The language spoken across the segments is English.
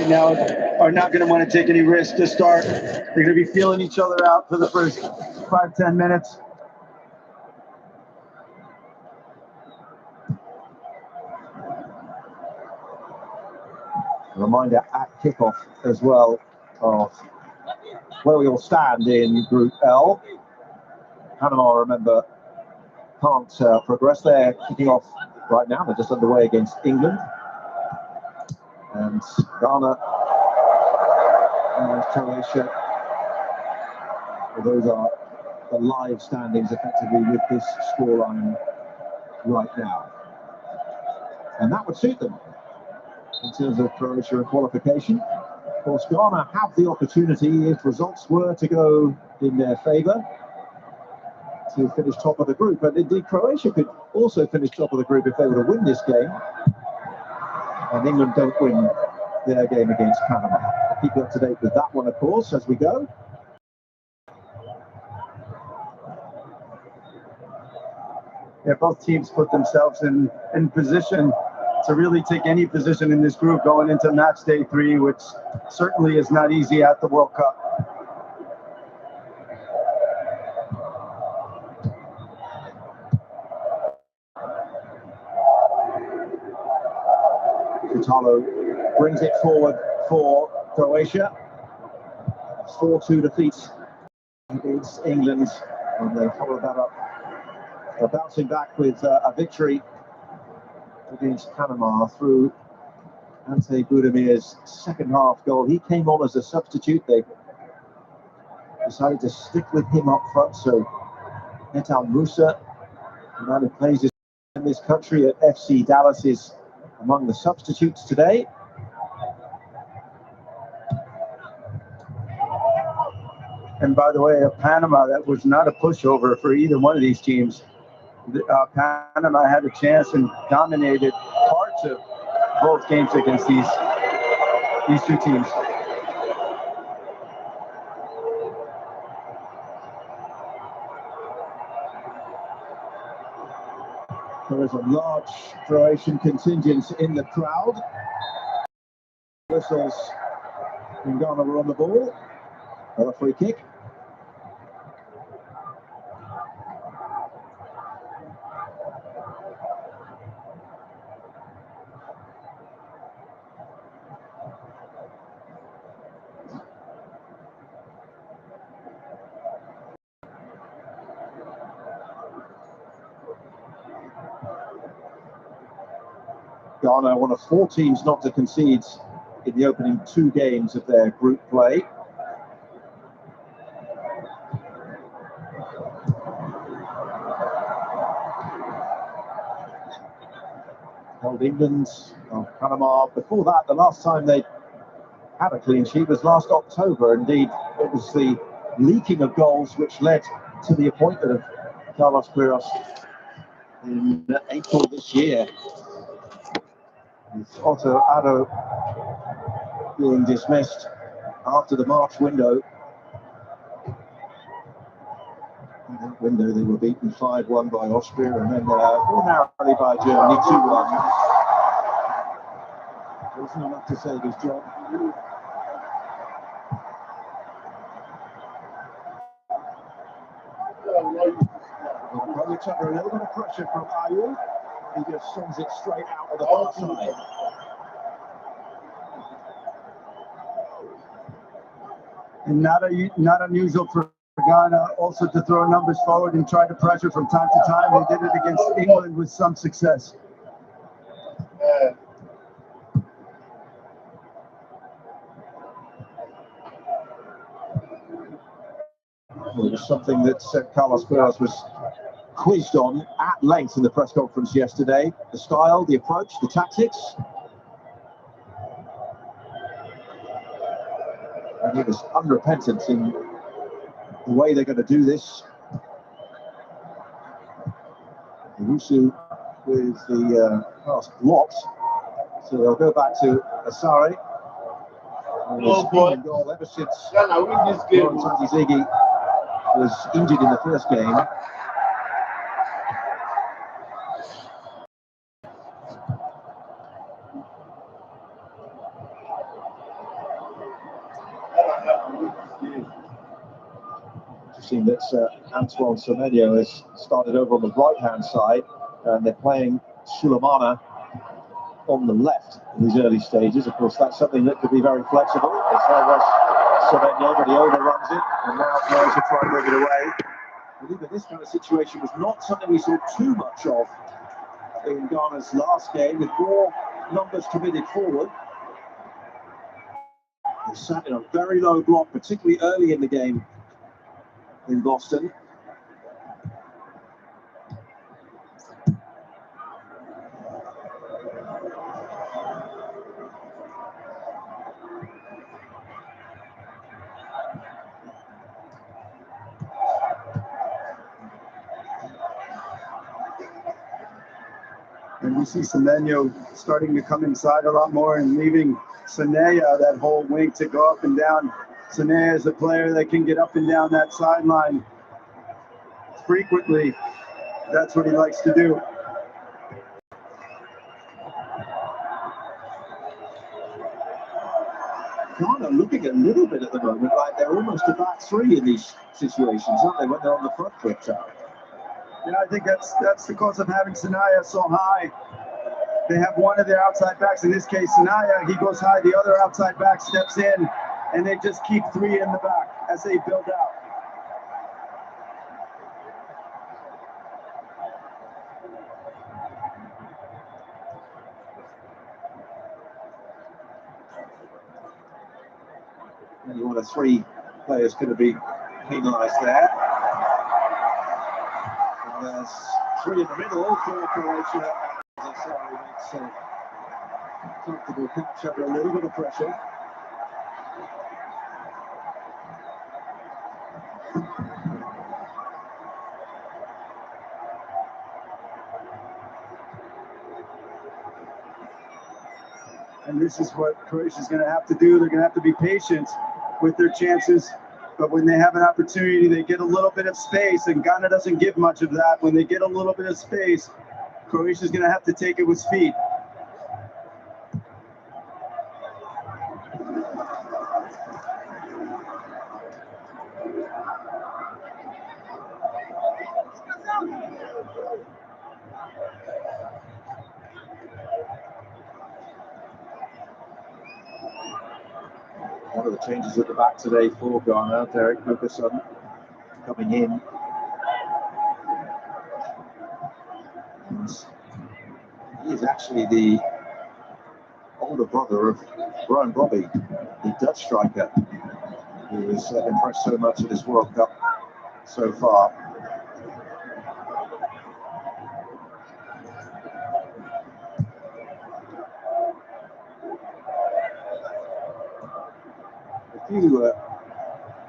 right now are not going to want to take any risks to start. They're going to be feeling each other out for the first 5-10 minutes. Reminder at kickoff as well of where we all stand in Group L. Panama, remember, can't progress. They're kicking off right now. They're just underway against England. And Ghana and Croatia. Well, those are the live standings effectively with this scoreline right now. And that would suit them in terms of Croatia and qualification. Of course, Ghana have the opportunity, if results were to go in their favour, to finish top of the group. And indeed, Croatia could also finish top of the group if they were to win this game. And England don't win their game against Panama. I'll keep you up to date with that one, of course, as we go. Yeah, both teams put themselves in position to really take any position in this group going into match day 3, which certainly is not easy at the World Cup. Vitalo brings it forward for Croatia. 4-2 defeat against England, and they follow that up. They're bouncing back with a victory against Panama through Ante Budamir's second half goal. He came on as a substitute. They decided to stick with him up front, so Metal Musa, the man who plays in this country at FC Dallas, is among the substitutes today. And by the way, Panama, that was not a pushover for either one of these teams. Panama had a chance and dominated parts of both games against these two teams. There is a large Croatian contingent in the crowd. Whistles in Ghana were on the ball. Another free kick. Ghana, one of 4 teams not to concede in the opening 2 games of their group play. Held England, Panama. Before that, the last time they had a clean sheet was last October. Indeed, it was the leaking of goals which led to the appointment of Carlos Queiroz in April this year. With Otto Addo being dismissed after the March window. In that window, they were beaten 5-1 by Austria and then more narrowly by Germany 2-1. Wasn't enough to save his job. Croats under a little bit of pressure from Ayew. He just sends it straight out of the far side. And not unusual for Ghana also to throw numbers forward and try to pressure from time to time. They did it against England with some success. Well, it was something that Carlos Queiroz was quizzed on at length in the press conference yesterday. The style, the approach, the tactics. And he was unrepentant in the way they're going to do this. Owusu with the pass blocked. So they'll go back to Asare. Oh boy. Goal ever since Ghana win this game. Ziggy was injured in the first game. seen that Antoine Semenyo has started over on the right-hand side, and they're playing Sulemana on the left in these early stages. Of course, that's something that could be very flexible, as there was Semenyo, but he overruns it, and now players are trying to move it away. I believe that this kind of situation was not something we saw too much of in Ghana's last game, with more numbers committed forward. They sat in a very low block, particularly early in the game in Boston. And we see Semenyo starting to come inside a lot more and leaving Sanea that whole wing to go up and down. Sanea is a player that can get up and down that sideline frequently. That's what he likes to do. Ghana looking a little bit at the moment like they're almost a back three in these situations, aren't they, when they're on the front foot? Yeah, I think that's because of having Sanaya so high. They have one of their outside backs, in this case Sanaya, he goes high, the other outside back steps in, and they just keep three in the back as they build out. And one of three players could have been penalised there. And there's three in the middle for Croatia. As I say, makes a comfortable catch under a little bit of pressure. And this is what Croatia's going to have to do. They're going to have to be patient with their chances. But when they have an opportunity, they get a little bit of space, and Ghana doesn't give much of that. When they get a little bit of space, Croatia's going to have to take it with speed. One of the changes at the back today for Ghana, Derek Lucasson coming in. And he is actually the older brother of Brian Brobby, the Dutch striker, who has impressed so much at this World Cup so far. A few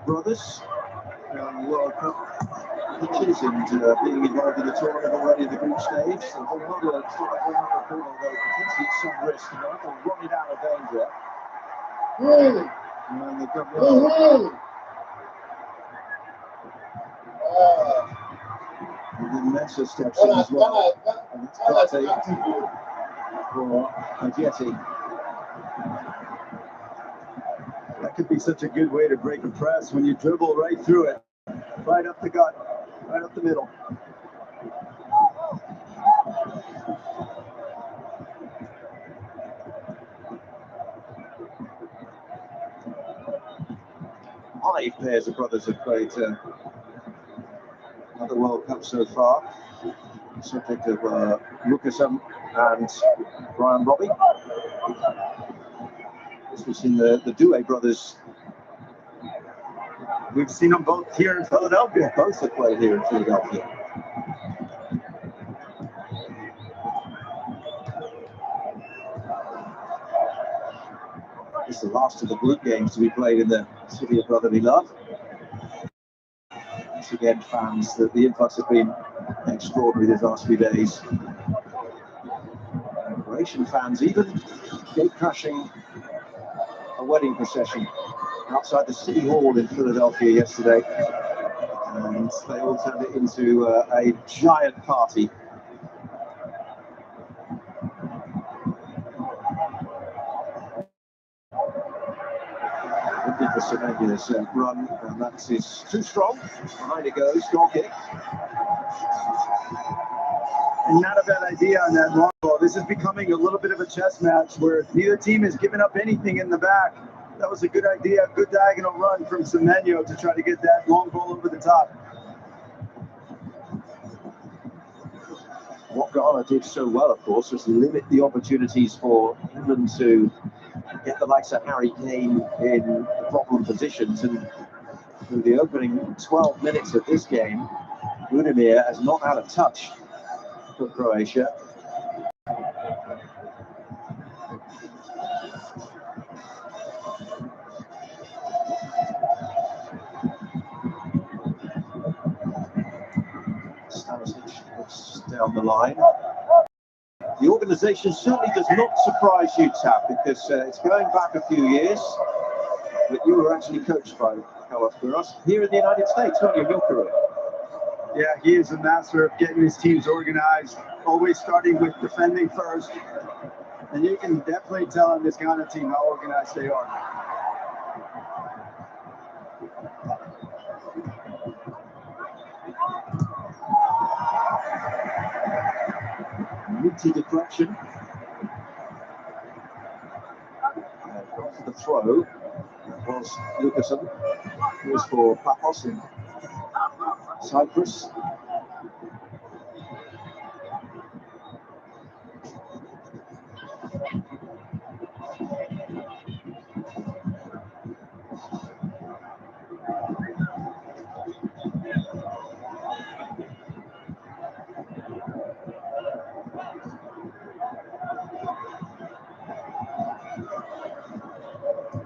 brothers around World Cup pitches and being involved in the tournament already in the group stage. So it's not like a whole other corner, though potentially at some risk. They'll run it out of danger. And they've got and then Mensah steps in as well. And it's Partey for Ajeti. That could be such a good way to break a press when you dribble right through it, right up the gut, right up the middle. Five pairs of brothers have played another World Cup so far, subject of Lucasson and Brian Brobby. This was in the Doué brothers. We've seen them both here in Philadelphia. Both have played here in Philadelphia. It's the last of the group games to be played in the city of brotherly love. Once again, fans, the influx have been extraordinary these last few days. Croatian fans even gate crashing a wedding procession outside the City Hall in Philadelphia yesterday, and they all turned it into a giant party. looking for Semenya's run, and that is too strong. Behind it goes, goal kick. And not a bad idea on that long ball. This is becoming a little bit of a chess match where neither team is giving up anything in the back. That was a good idea, a good diagonal run from Semenya to try to get that long ball over the top. What Ghana did so well, of course, was limit the opportunities for England to get the likes of Harry Kane in the problem positions. And through the opening 12 minutes of this game, Budimir has not had a touch for Croatia. Stanisic looks down the line. The organisation certainly does not surprise you, Tab, because it's going back a few years, but you were actually coached by Carlos Queiroz here in the United States, weren't you, in your career? Yeah, he is a master of getting his teams organized, always starting with defending first. And you can definitely tell on this Ghana team how organized they are. Minty deflection. For the throw, that was Lucasen. It was for Papos in Cyprus.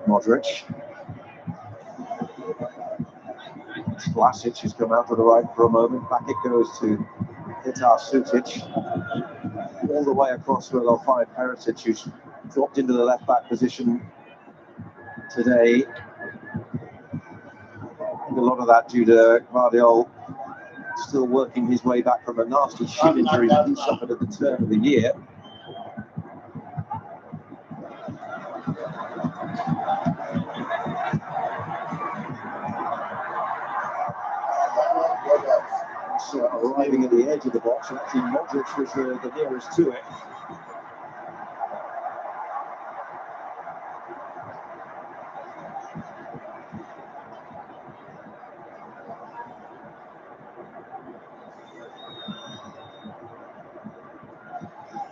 Modric. Vlasic has come out to the right for a moment. Back it goes to Hitar Sutic. All the way across where they'll find Perisic, who's dropped into the left back position today. A lot of that due to Guardiola still working his way back from a nasty shin injury that he suffered at the turn of the year. Arriving at the edge of the box, and actually Modric was the nearest to it.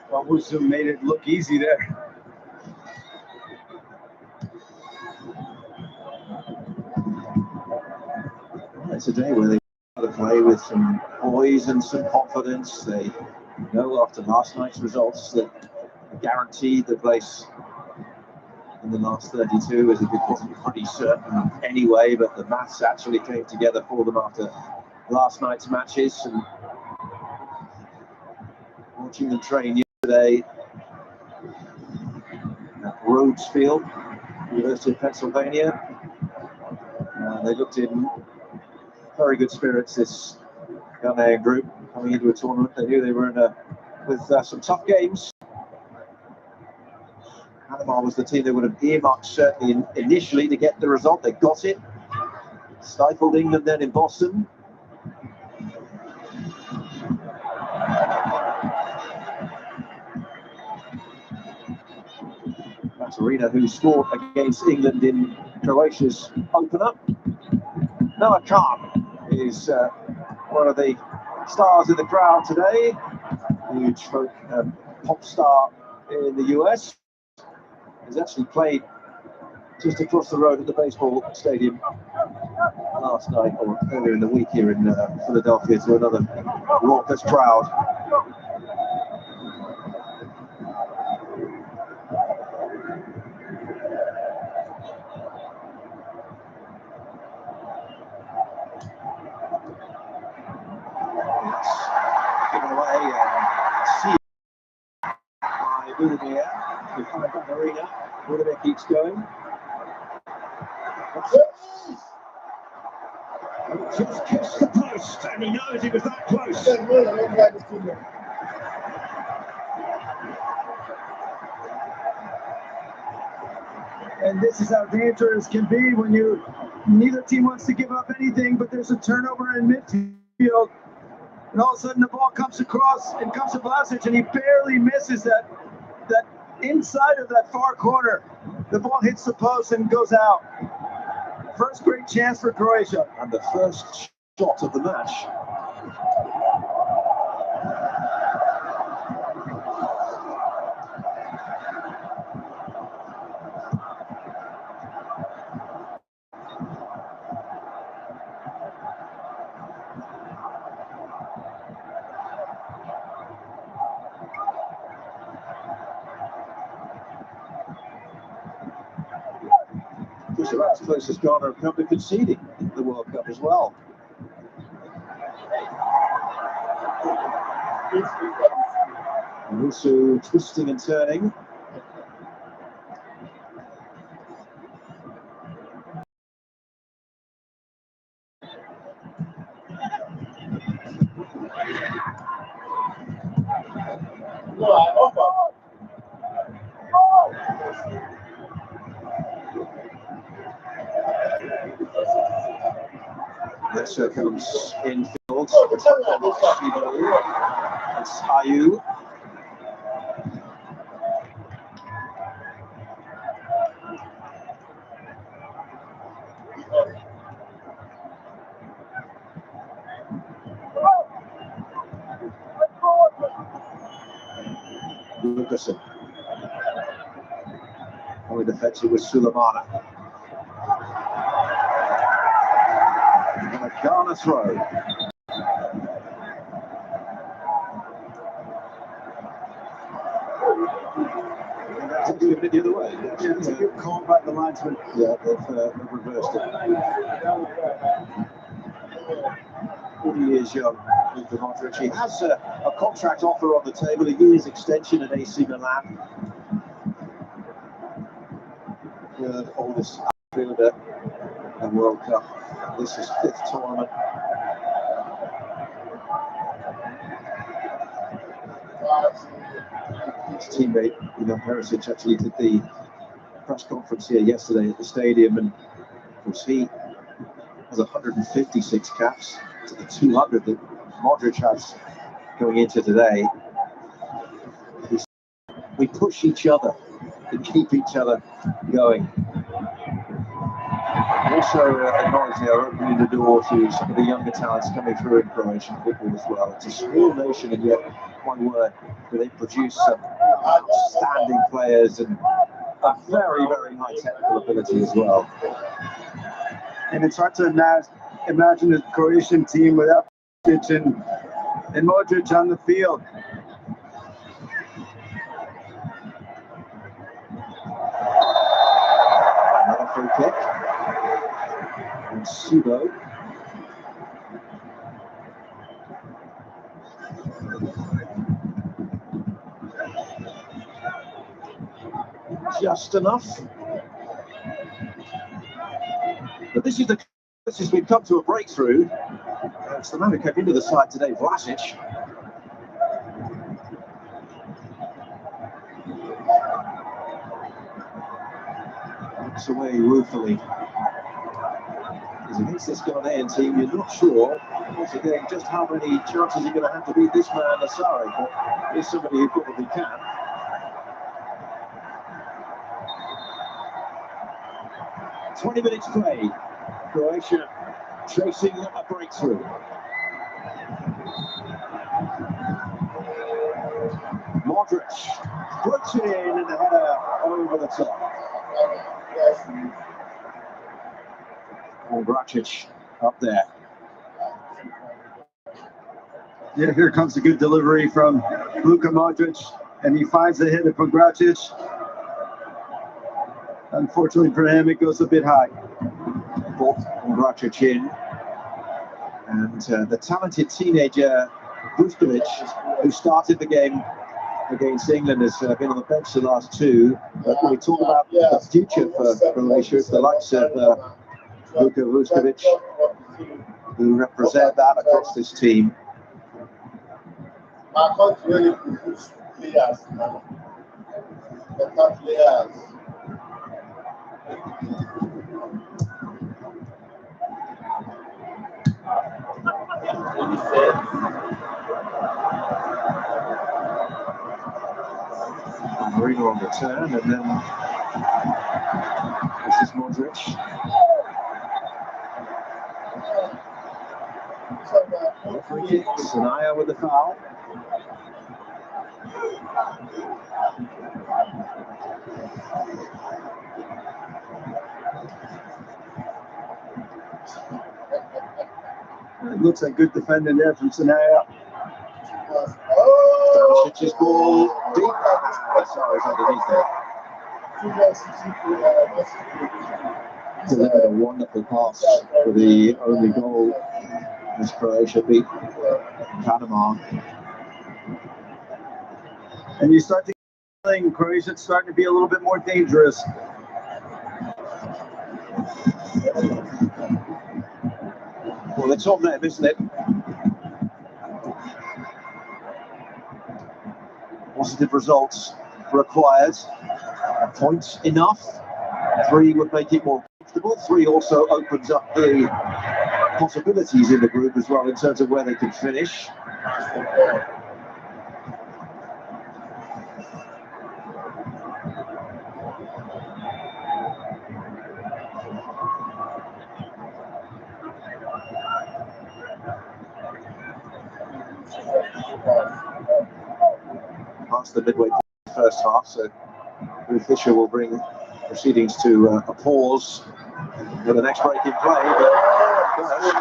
Well, Wusu made it look easy there. It's a day where they play with some poise and some confidence. They know after last night's results that guaranteed the place in the last 32, as it wasn't pretty certain anyway, but the maths actually came together for them after last night's matches. And watching them train yesterday at Rhodes Field, University of Pennsylvania, they looked in very good spirits, this Ghanaian group, coming into a tournament. They knew they were in with some tough games. Panama was the team they would have earmarked certainly initially to get the result. They got it. Stifled England then in Boston. Matarina, who scored against England in Croatia's opener. Noah Khan is one of the stars in the crowd today. Huge pop star in the US. He's actually played just across the road at the baseball stadium last night or earlier in the week here in Philadelphia to another raucous crowd. Budimir behind that arena. Budimir keeps going. Just kissed the post, and he knows he was that close. And this is how dangerous can be when neither team wants to give up anything, but there's a turnover in midfield. And all of a sudden the ball comes across and comes to Vlasic, and he barely misses that inside of that far corner. The ball hits the post and goes out. First great chance for Croatia. And the first shot of the match. Just about as close as Ghana have come to conceding in the World Cup as well. Russo twisting and turning. Lesser comes infield. It's Ayu. Lucasen. Only defensive with Sulemana. And a Ghana throw. That's given it the other way. Yeah, it's a good call by the linesman. Yeah, they've reversed it. 40 years young, Luka Modric. He has a contract offer on the table, a year's extension at AC Milan. Third oldest outfielder in the World Cup. This is 5th tournament. His teammate, Perisic, actually did the press conference here yesterday at the stadium, and of course he has 156 caps to the 200 that Modric has going into today. We push each other and keep each other going. Also acknowledge they are opening the door to some of the younger talents coming through in Croatian football as well. It's a small nation, and yet, my word, they produce some outstanding players and a very, very high technical ability as well. And it's hard to imagine a Croatian team without Vlasic and Modric on the field. Another free kick. And Subo. Just enough. But this is the closest we've come to a breakthrough. It's the man who came into the side today, Vlasic. Looks away ruefully. Because against this Ghanaian team, you're not sure, once again, just how many chances you're going to have to beat this man Asari, but he's somebody who probably can. "20 minutes play. Croatia chasing a breakthrough. Modric puts it in, and the header over the top. And Gracic up there. Yeah, here comes a good delivery from Luka Modric, and he finds the hit from Gracic. Unfortunately for him, it goes a bit high. Both Gracic in. And the talented teenager Vuskovic, who started the game against England, has been on the bench the last two. But when we talk about the future for Croatia, it's the likes of Luka Vuskovic, who represent that across this team. My country really produce players, man. Better players. Marino on the turn, and then this is Modric. Free kick, Sanaya with the foul. It looks like good defending there from Sanaya. Damicic's ball deep. Sorry, it's underneath there. Delivered a wonderful pass for the only goal as Croatia beat Panama. And you start to think Croatia's starting to be a little bit more dangerous. Well, it's on them, isn't it? Positive results required. Points enough. 3 would make it more comfortable. 3 also opens up the possibilities in the group as well in terms of where they could finish. Past the midway point of the first half, so Ruth Fisher will bring proceedings to a pause with the next break in play, but first,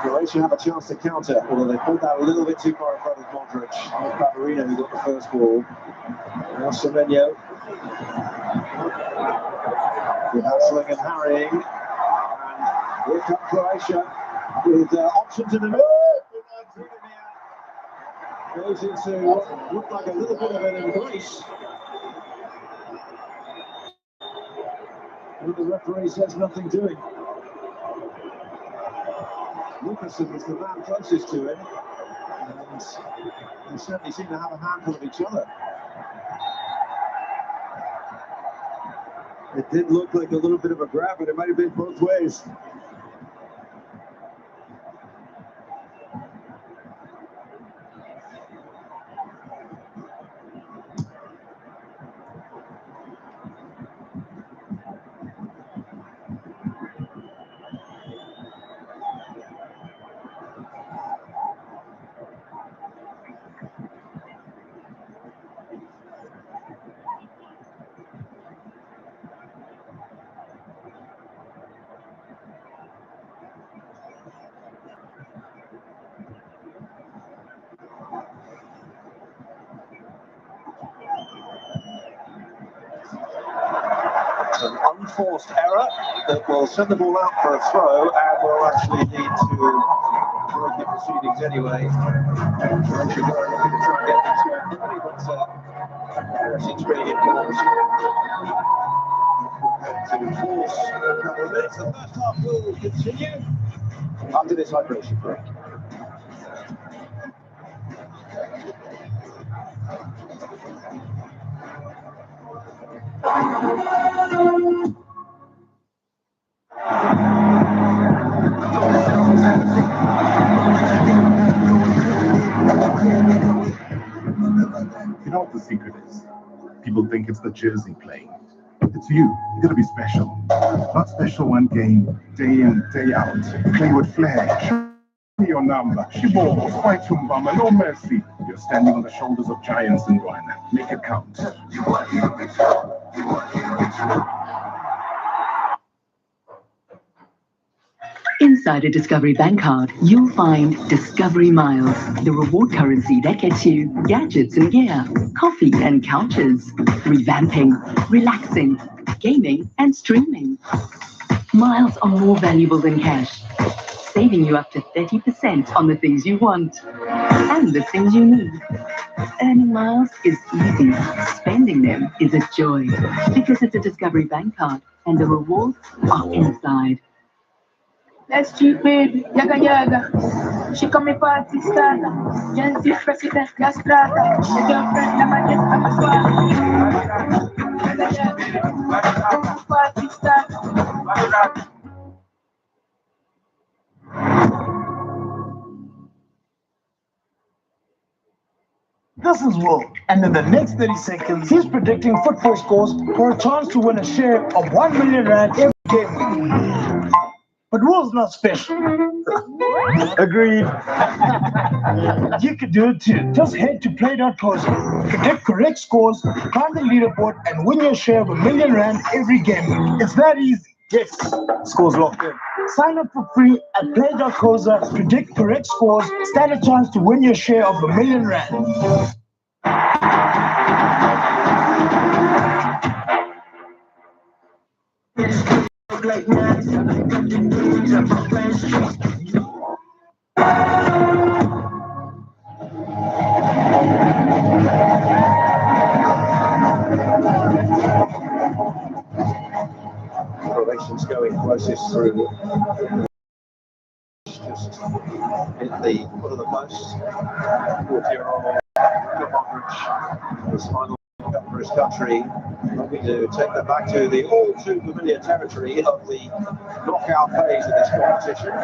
Croatia have a chance to counter, although they pulled that a little bit too far in front of Modric. Marino who got the first ball. Now Semenyo with hustling and harrying, and here comes Croatia with options in the middle. Goes into what looked like a little bit of an embrace. And the referee says nothing doing. Lucasson was the man closest to him, and they certainly seem to have a handful of each other. It did look like a little bit of a grab, but it might have been both ways. An unforced error that will send the ball out for a throw and will actually lead to breaking proceedings anyway. Croatia were looking to try and get this going quickly, but seems pretty important to force a couple of minutes. The first half will continue after this hydration break. You know what the secret is? People think it's the jersey playing. It's you. You gotta be special. Not special one game, day in, day out. Play with flair. Show me your number. Shibor, fight Tumbama, no mercy. You're standing on the shoulders of giants in Rwanda. Make it count. Inside a Discovery Bank card, you'll find Discovery Miles, the reward currency that gets you gadgets and gear, coffee and couches, revamping, relaxing, gaming and streaming. Miles are more valuable than cash, saving you up to 30% on the things you want and the things you need. Earning miles is easy. Spending them is a joy because it's a Discovery Bank card and the rewards are inside. That's stupid, yaga yaga. She call me party starter. Gen Z president, gas strata. The girlfriend, I'm a swag. party start. This is Will, and in the next 30 seconds, he's predicting football scores for a chance to win a share of 1 million rand every game week. But Will's not special. Agreed. You could do it too. Just head to play.coza, predict correct scores, climb the leaderboard, and win your share of 1 million rand every game week. It's that easy. Yes, scores locked in. Sign up for free at play.coza, predict correct scores, stand a chance to win your share of 1 million rand. Croatians going closest through. Just hit the foot of the post. 40-year-old Modric, his final cup for his country, hoping to take them back to the all too familiar territory of the knockout phase of this competition.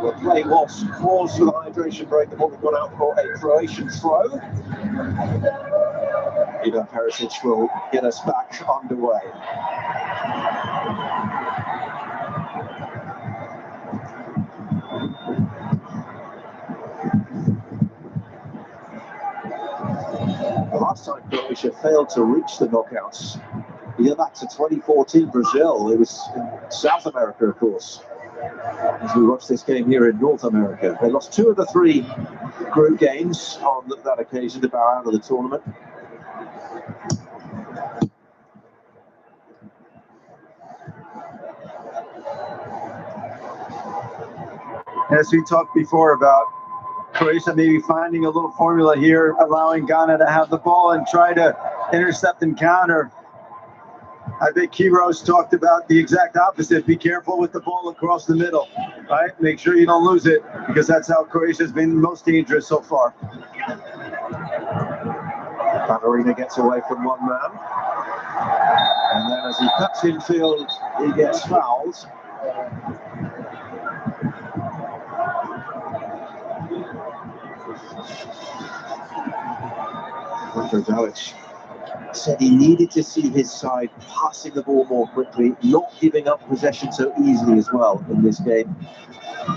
The play was paused for the hydration break. The ball had gone out for a Croatian throw. Ivan Perisic will get us back underway. The last time Croatia failed to reach the knockouts, you go back to 2014 Brazil. It was in South America, of course. As we watch this game here in North America, they lost 2 of the 3 group games on that occasion to bow out of the tournament. As we talked before about Croatia maybe finding a little formula here, allowing Ghana to have the ball and try to intercept and counter. I think Kiros talked about the exact opposite. Be careful with the ball across the middle, right? Make sure you don't lose it, because that's how Croatia's been most dangerous so far. Bavarina gets away from one man. And then as he cuts infield, he gets fouled. Andrej Dalic said he needed to see his side passing the ball more quickly, not giving up possession so easily as well in this game.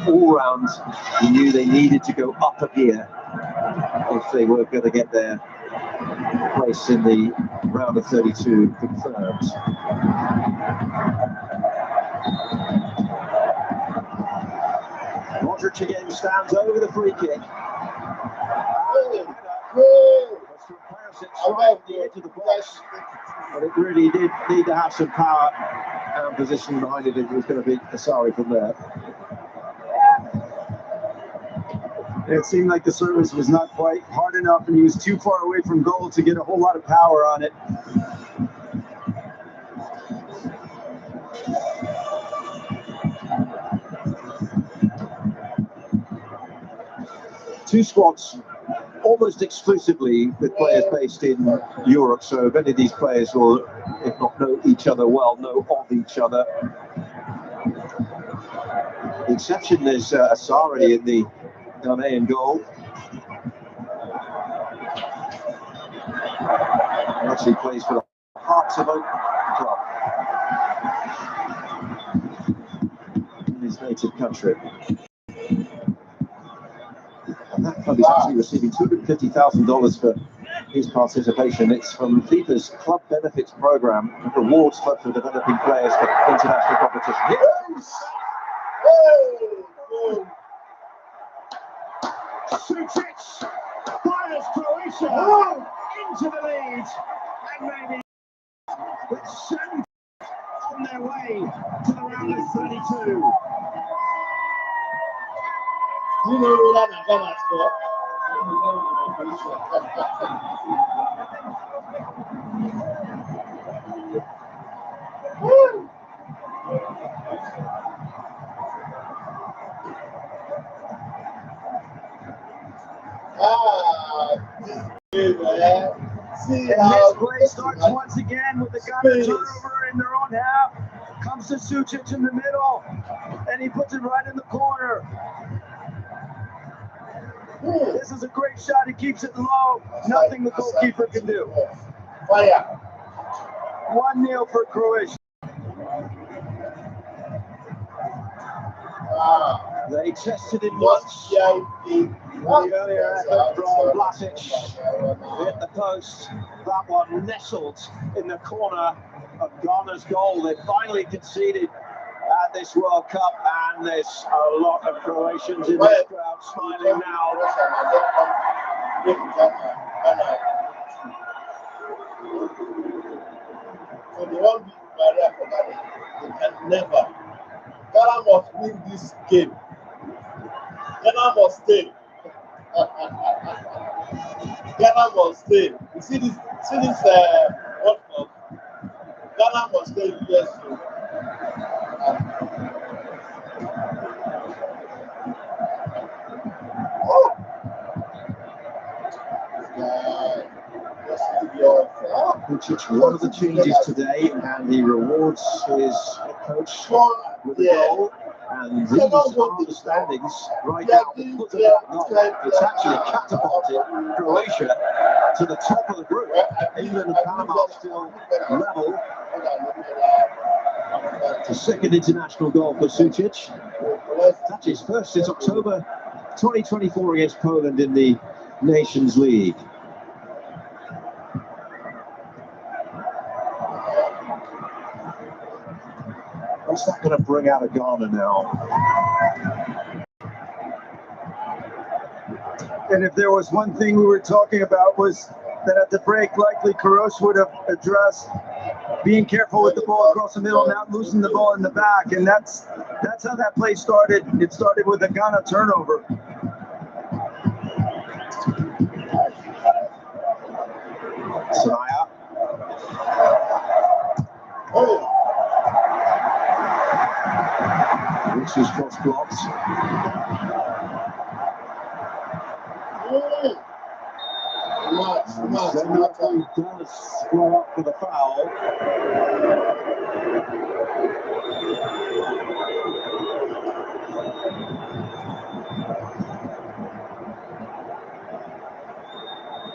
All round, he knew they needed to go up a gear if they were going to get their place in the round of 32 confirmed. Modric again stands over the free kick. Around the edge of the box, but it really did need to have some power and position behind it if it was going to beat Asari from there. It seemed like the service was not quite hard enough, and he was too far away from goal to get a whole lot of power on it. Two squads almost exclusively with players based in Europe, so if any of these players will, if not know each other well, know of each other. The exception is Asari in the Ghanaian goal. He actually plays for the Hearts of Oak club in his native country. And that club is actually receiving $250,000 for his participation. It's from FIFA's Club Benefits Program, that rewards clubs for developing players for international competition. Yes! Sucic fires Croatia into the lead, and maybe with 7 on their way to the round of 32. You know that I'm gonna score. See And how this play starts once again with the Ghana turnover in their own half. Comes to Sucic in the middle, and he puts it right in the corner. This is a great shot. He keeps it low. Nothing the goalkeeper can do. Fire. 1-0 for Croatia. They tested it once. The earlier effort from Vlasic hit the post. That one nestled in the corner of Ghana's goal. They finally conceded at this World Cup, and there's a lot of Croatians in this crowd smiling now. So they won't be barrier for Ghana. They can never. Ghana must win this game. Ghana must stay. Ghana must stay. You see this World Cup? Ghana must stay in USU. Which is one of the changes today, and he rewards his head coach with a goal. And these understandings right now, it's actually catapulted Croatia to the top of the group. England and Panama still level. The second international goal for Sucic. That's his first since October 2024 against Poland in the Nations League. What's that going to bring out of Ghana now? And if there was one thing we were talking about, was that at the break, likely Croatia would have addressed being careful with the ball across the middle, not losing the ball in the back. And that's how that play started. It started with a Ghana turnover. Sanaya. Which is cross blocked. He does square up for the foul.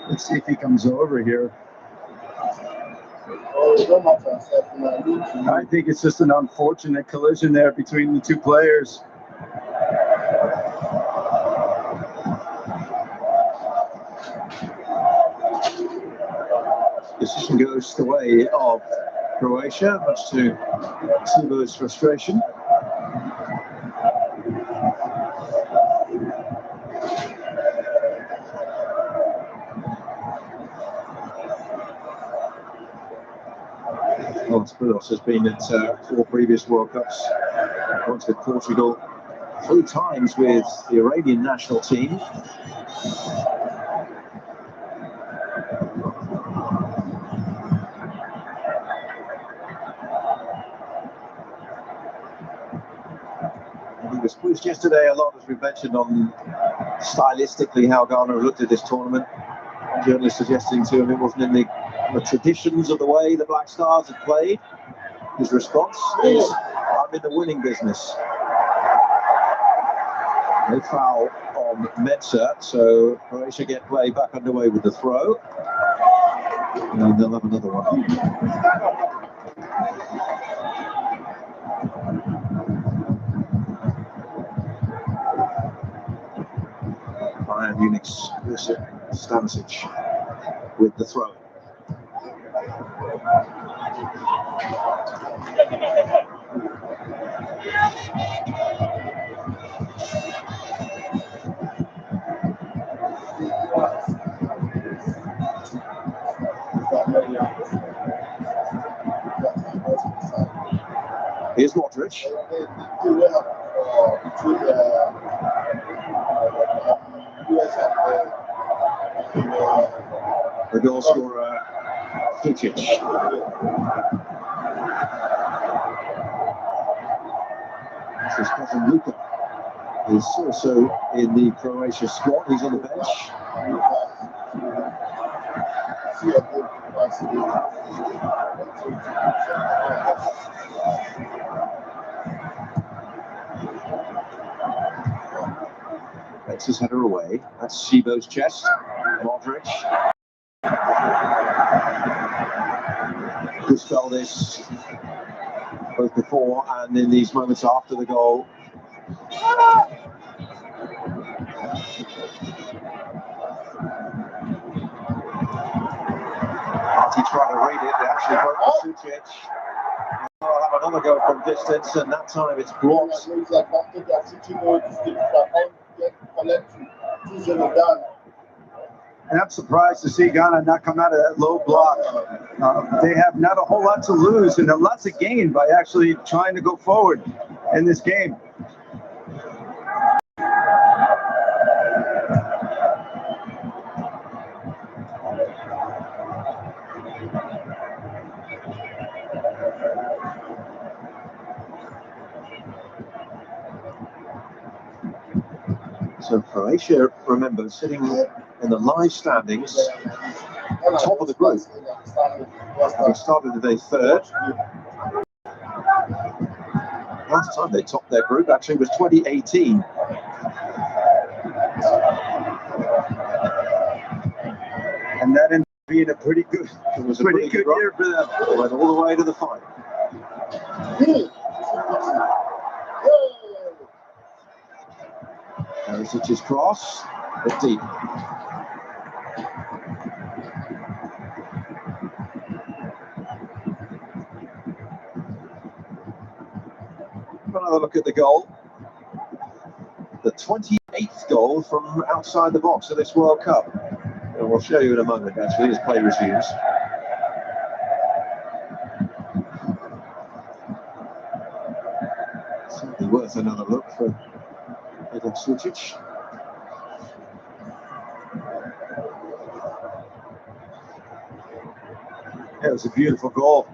Let's see if he comes over here. I think it's just an unfortunate collision there between the two players. Decision goes the way of Croatia, much to Sibo's frustration. Spiros has been at 4 previous World Cups, once with Portugal, 3 times with the Iranian national team. He was quizzed yesterday a lot, as we mentioned, on stylistically how Ghana looked at this tournament. Journalists suggesting to him it wasn't in the traditions of the way the Black Stars had played. His response is, I'm in the winning business. No foul on Mensah, so Croatia get play back underway with the throw. And they'll have another one. Bayern Munich's Stanisic with the throw. Here's Modric. The goal scorer, Sucic. His cousin Luka is also in the Croatia squad. He's on the bench. See a good capacity. Takes his header away. That's Shibo's chest. Modric. Gustavs this both before and in these moments after the goal. He tried to read it, they actually broke the Sucic. They'll have another go from distance, and that time it's blocked. And I'm surprised to see Ghana not come out of that low block. They have not a whole lot to lose and lots to gain by actually trying to go forward in this game. So Croatia, remember, sitting in the live standings, top of the group. They started today third. Last time they topped their group actually was 2018. And that ended up being a pretty good, pretty good year for them. They went all the way to the final. Perisic's cross, but deep. Another look at the goal. The 28th goal from outside the box of this World Cup. And we'll show you in a moment, actually, as play resumes. Certainly worth another look for Sucic. It was a beautiful goal.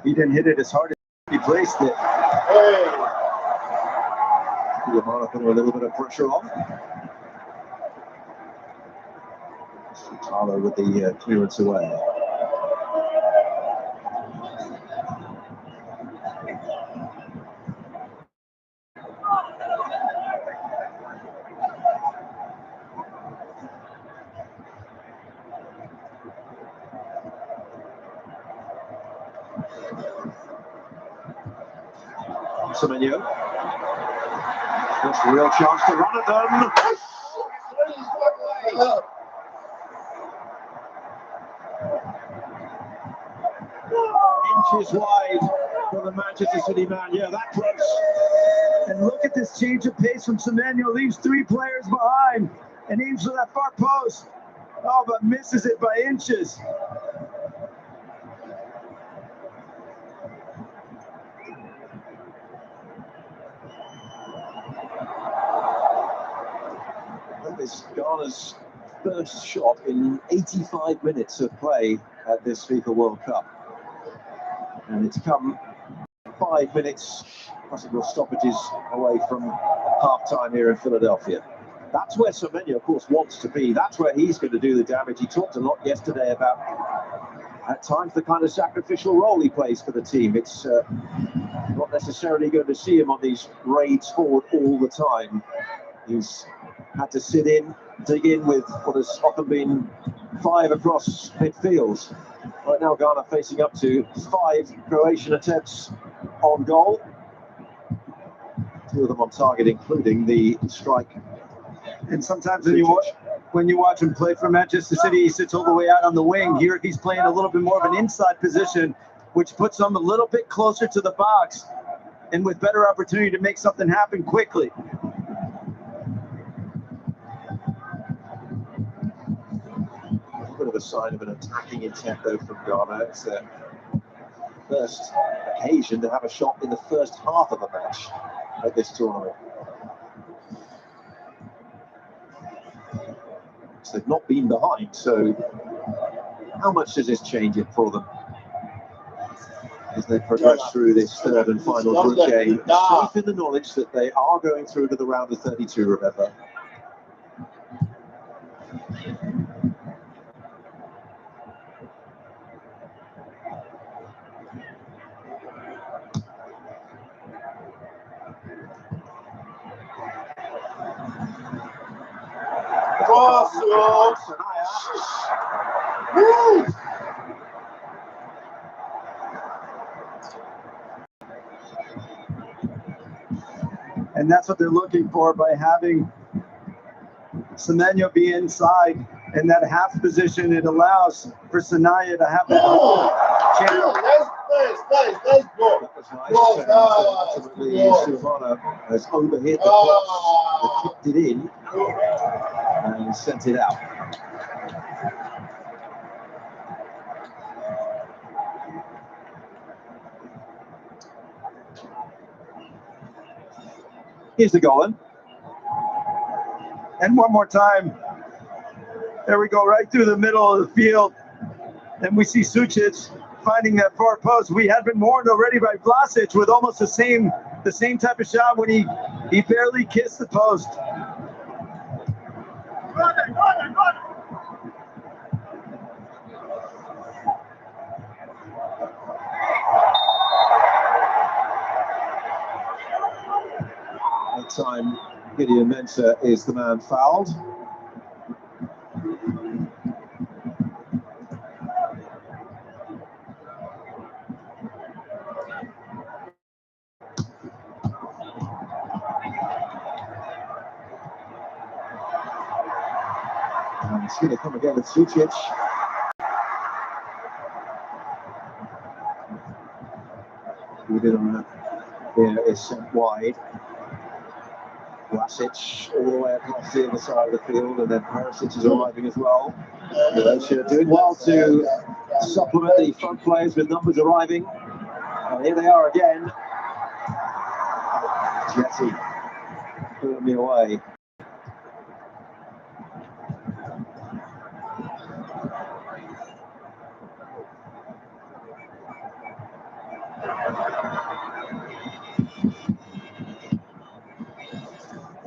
He didn't hit it as hard as he placed it. Yamana put a little bit of pressure on. Sutalo with the clearance away. Semenyo. That's a real chance to run at them. Inches wide for the Manchester City man. Yeah, that close. And look at this change of pace from Semenyo. Leaves three players behind and aims for that far post. Oh, but misses it by inches. It's Ghana's first shot in 85 minutes of play at this FIFA World Cup. And it's come 5 minutes, possible stoppages away from half-time here in Philadelphia. That's where Semenyo, of course, wants to be. That's where he's going to do the damage. He talked a lot yesterday about, at times, the kind of sacrificial role he plays for the team. It's not necessarily going to see him on these raids forward all the time. He's had to sit in, dig in with what has often been 5 across midfield. Right now, Ghana facing up to 5 Croatian attempts on goal. 2 of them on target, including the strike. And sometimes when you watch him play for Manchester City, he sits all the way out on the wing. Here he's playing a little bit more of an inside position, which puts him a little bit closer to the box and with better opportunity to make something happen quickly. A bit of a sign of an attacking intent, though, from Ghana. It's their first occasion to have a shot in the first half of a match at this tournament. So they've not been behind, so how much does this change it for them as they progress through this third and final group game? Safe in the knowledge that they are going through to the round of 32, remember. And that's what they're looking for by having Semenyo be inside in that half position. It allows for Sanaya to have that whole channel. Let's go. That was nice. Ultimately, Silvano has overhit the box, kicked it in, and sent it out. Here's the goal in. And one more time. There we go, right through the middle of the field. And we see Sucic finding that far post. We had been warned already by Vlasic with almost the same type of shot when he barely kissed the post. That time, Gideon Mensah is the man fouled. And it's going to come again with Sucic. Gideon here is sent wide. Vlasic all the way across the other side of the field, and then Perisic is arriving as well. Croatia doing well to supplement the front players with numbers arriving. And here they are again. Jesse firmly away.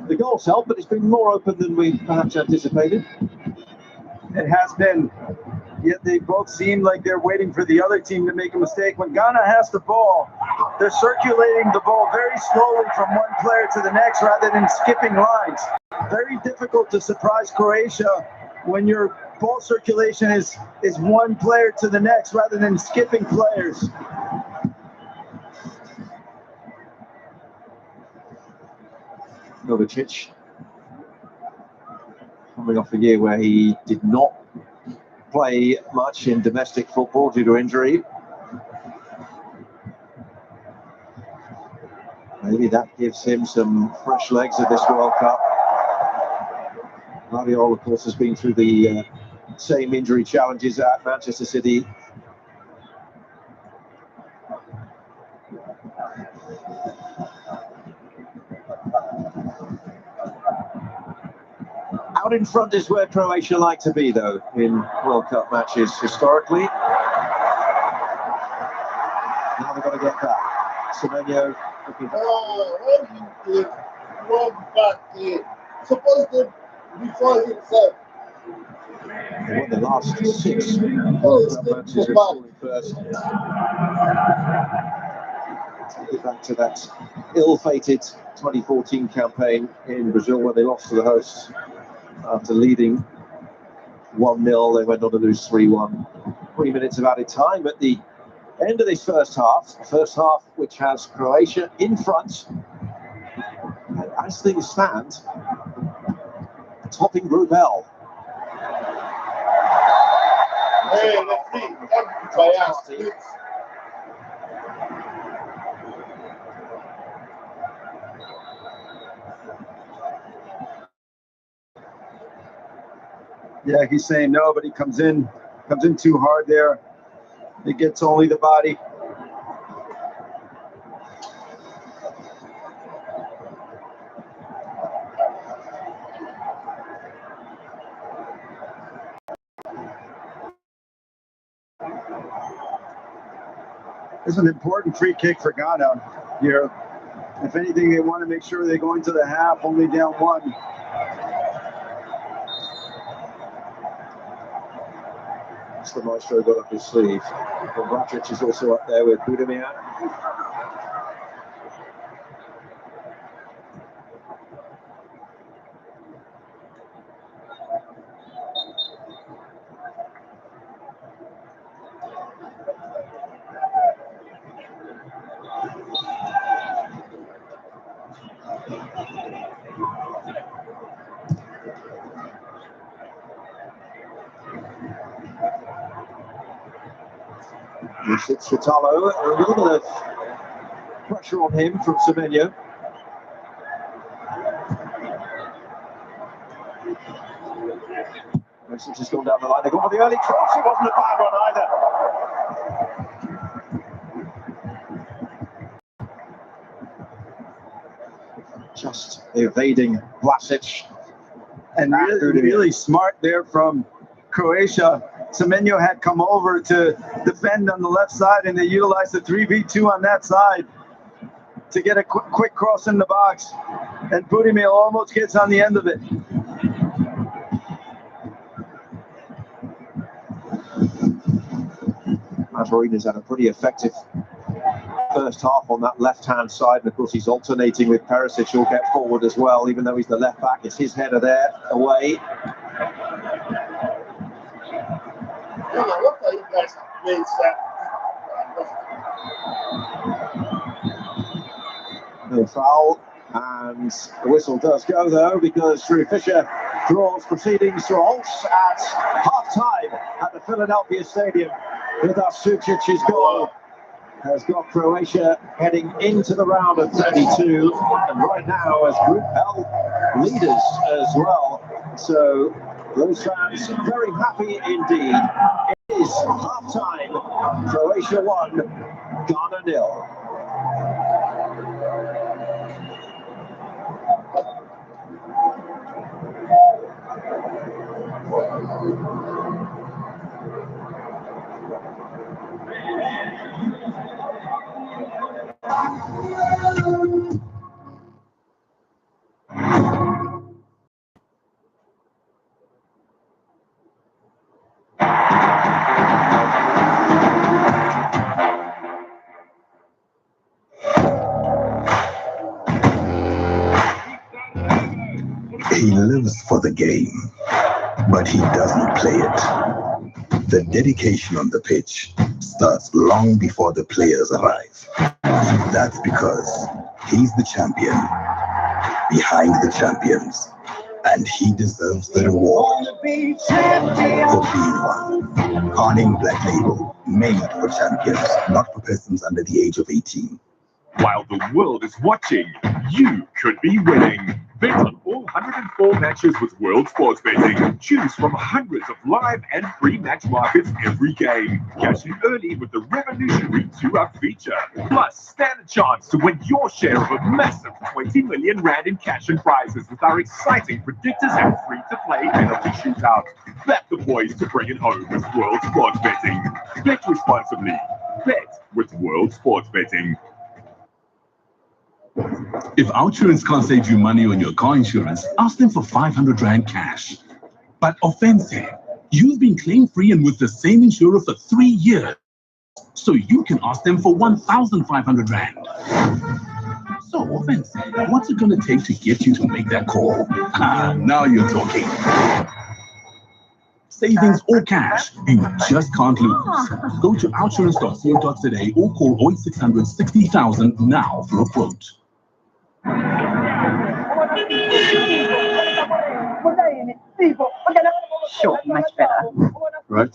The goal's helped, but it's been more open than we perhaps anticipated. It has been. Yet they both seem like they're waiting for the other team to make a mistake. When Ghana has the ball, they're circulating the ball very slowly from one player to the next rather than skipping lines. Very difficult to surprise Croatia when your ball circulation is one player to the next rather than skipping players. Novicic, coming off a year where he did not play much in domestic football due to injury. Maybe that gives him some fresh legs at this World Cup. Guardiola, of course, has been through the same injury challenges at Manchester City. Out in front is where Croatia like to be, though, in World Cup matches historically. Now they've got to get back. Semenyo looking back. Supposed to before himself. They won the last 6 World Cup matches with scoring first. Take it back to that ill-fated 2014 campaign in Brazil where they lost to the hosts. After leading 1-0, they went on to lose 3-1. 3 minutes of added time at the end of this first half. First half, which has Croatia in front. And as things stand, topping Group L. Hey, let's see. Yeah, he's saying no, but he comes in too hard there. It gets only the body. It's an important free kick for Ghana here. If anything, they want to make sure they go into the half only down 1. tricks the Maestro got up his sleeve. Vracic is also up there with Budimir. It's Vitalo, a little bit of pressure on him from Semenyo. Message has gone down the line. They got for the early cross. It wasn't a bad one either. Just evading Vlasic. And really smart there from Croatia. Semenyo had come over to defend on the left side, and they utilized the 3v2 on that side to get a quick cross in the box. And Budimir almost gets on the end of it. Mazarina's had a pretty effective first half on that left-hand side, and of course he's alternating with Perisic, who'll get forward as well, even though he's the left back. It's his header there, away. What are you guys playing, sir? No foul, and the whistle does go though, because Drew Fisher draws proceedings to halt at half-time at the Philadelphia Stadium. With Sukic's goal has got Croatia heading into the round of 32, and right now as Group L leaders as well. So those fans very happy indeed. It is half-time. Croatia 1, Ghana 0. He lives for the game, but he doesn't play it. The dedication on the pitch starts long before the players arrive. That's because he's the champion behind the champions, and he deserves the reward for being one. Corning Black Label, made for champions, not for persons under the age of 18. While the world is watching, you could be winning. Bet on all 104 matches with World Sports Betting. Choose from hundreds of live and free match markets every game. Cash in early with the revolutionary 2-up feature. Plus, stand a chance to win your share of a massive 20 million rand in cash and prizes with our exciting predictors and free-to-play penalty shootout. Back the boys to bring it home with World Sports Betting. Bet responsibly. Bet with World Sports Betting. If OutSurance can't save you money on your car insurance, ask them for 500 Rand cash. But Offense, you've been claim-free and with the same insurer for 3 years. So you can ask them for 1,500 Rand. So, Offense, what's it going to take to get you to make that call? Now you're talking. Savings or cash, you just can't lose. Go to outsurance.co.za or call 0600 60,000 now for a quote. Sure, much better. Right.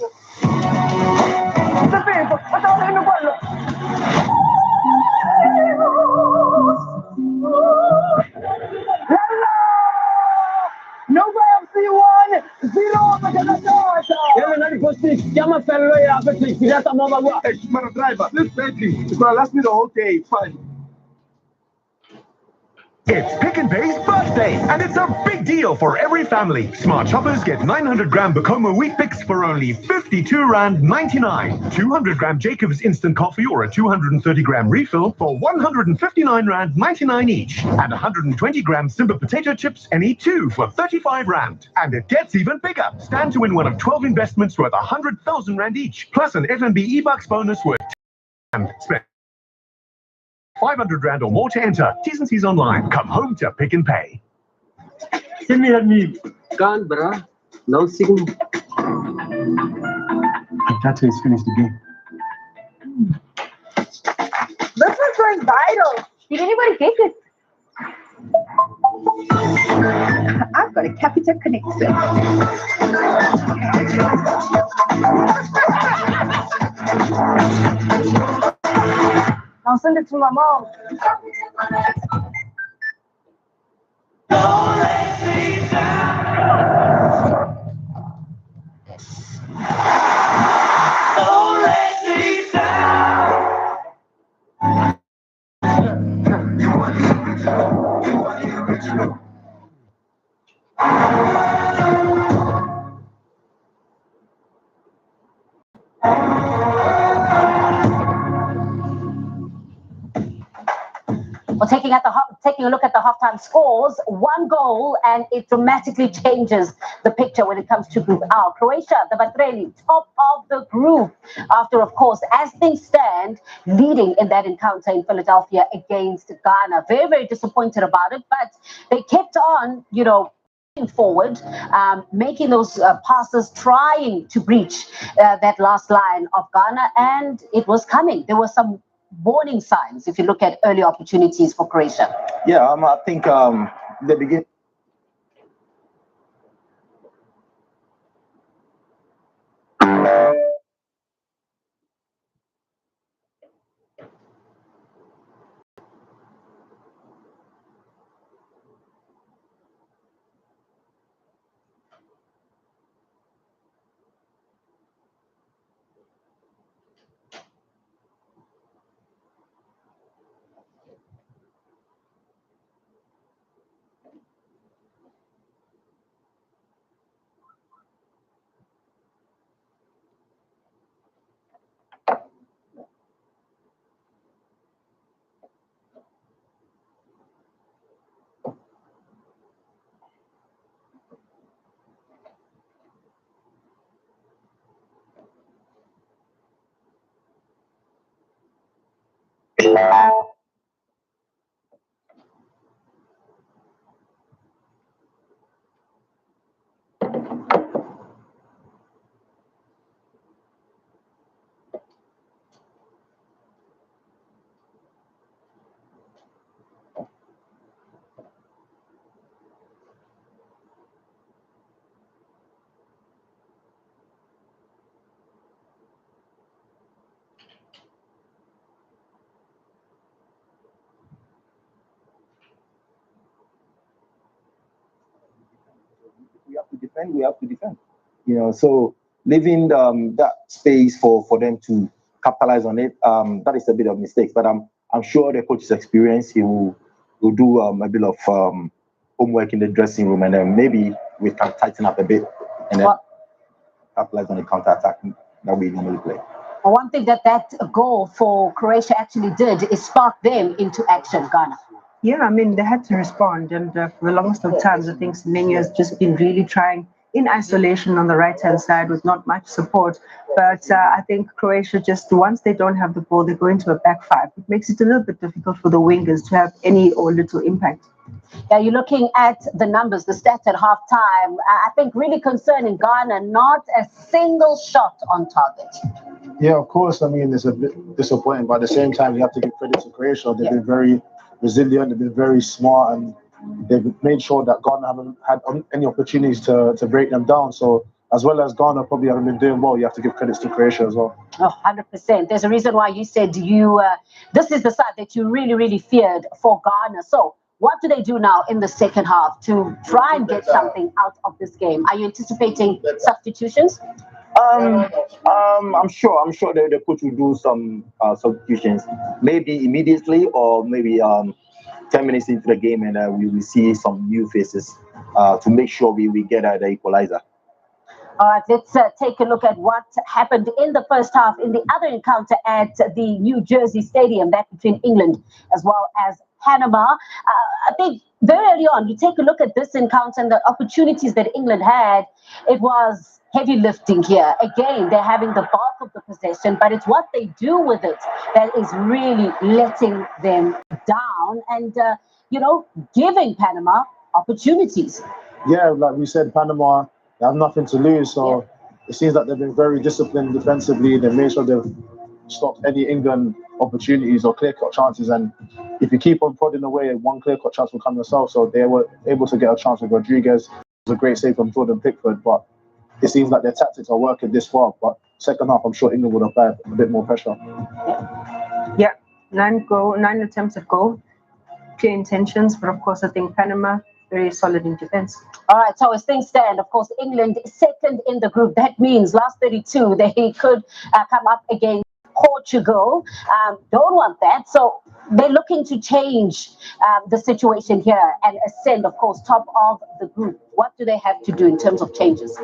Hey, man, driver, let's bet it. It's gonna last me the whole day. It's fine. It's Pick n Pay's birthday, and it's a big deal for every family. Smart shoppers get 900-gram Bacomo wheat picks for only R52.99. 200-gram Jacobs instant coffee or a 230-gram refill for R159.99 each. And 120-gram Simba potato chips, any two for R35. And it gets even bigger. Stand to win one of 12 investments worth R100,000 each, plus an FNB e-bucks bonus worth R2. Spend R500 or more to enter. T's and C's online. Come home to Pick n Pay. Send me that meme. Can't, bruh. No signal. That's is finished the game. This was going viral. Did anybody get it? I've got a Capita connection. I'll send it to my mom. Don't let me down. Don't let me down. Well, taking a look at the halftime scores, one goal, and it dramatically changes the picture when it comes to Group R. Croatia, the Batreli, top of the group, after, of course, as things stand, leading in that encounter in Philadelphia against Ghana. Very, very disappointed about it, but they kept on, forward, making those passes, trying to breach that last line of Ghana, and it was coming. There were some warning signs if you look at early opportunities for Croatia. Yeah, I think the beginning. We have to defend. We have to defend. So leaving that space for them to capitalize on it, that is a bit of mistakes. But I'm sure the coach's experience, he will do a bit of homework in the dressing room, and then maybe we can tighten up a bit and then capitalize on the counter attack that we normally play. One thing that goal for Croatia actually did is spark them into action, Ghana. Yeah, they had to respond, and for the longest of times, I think Semenya has just been really trying in isolation on the right-hand side with not much support. But I think Croatia, just once they don't have the ball, they go into a back five. It makes it a little bit difficult for the wingers to have any or little impact. Yeah, you're looking at the numbers, the stats at halftime. I think really concerning Ghana, not a single shot on target. Yeah, of course. It's a bit disappointing, but at the same time, you have to give credit to Croatia. They've been very resilient, they've been very smart, and they've made sure that Ghana haven't had any opportunities to break them down. So as well as Ghana probably haven't been doing well, you have to give credits to Croatia as well. Oh, 100%. There's a reason why you said this is the side that you really, really feared for Ghana. So what do they do now in the second half to try and get something out of this game? Are you anticipating substitutions? I'm sure the coach will do some substitutions, maybe immediately or maybe 10 minutes into the game, and we will see some new faces to make sure we get the equalizer. All right, let's take a look at what happened in the first half in the other encounter at the New Jersey Stadium, that between England as well as Panama. I think very early on, you take a look at this encounter and the opportunities that England had, it was heavy lifting here. Again, they're having the bulk of the possession, but it's what they do with it that is really letting them down and, giving Panama opportunities. Yeah, like we said, Panama, they have nothing to lose, so it seems like they've been very disciplined defensively. They made sure they've stopped any England opportunities or clear-cut chances, and if you keep on prodding away, one clear-cut chance will come yourself. So they were able to get a chance with Rodriguez. It was a great save from Jordan Pickford, but it seems like their tactics are working this far. But second half, I'm sure England would apply a bit more pressure. Yeah, 9 attempts at goal, clear intentions, but of course I think Panama very solid in defense. All right, so as things stand, of course, England second in the group. That means last 32, they could come up against Portugal. Don't want that. So they're looking to change the situation here and ascend, of course, top of the group. What do they have to do in terms of changes?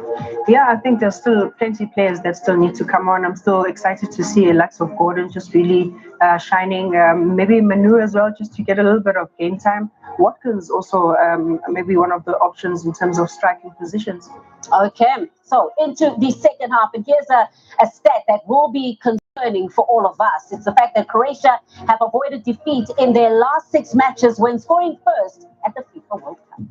Yeah, I think there's still plenty of players that still need to come on. I'm still excited to see Alex of Gordon just really shining. Maybe Manu as well, just to get a little bit of game time. Watkins also maybe one of the options in terms of striking positions. Okay, so into the second half, and here's a stat that will be concerning for all of us. It's the fact that Croatia have avoided defeat in their last 6 matches when scoring first at the FIFA World Cup.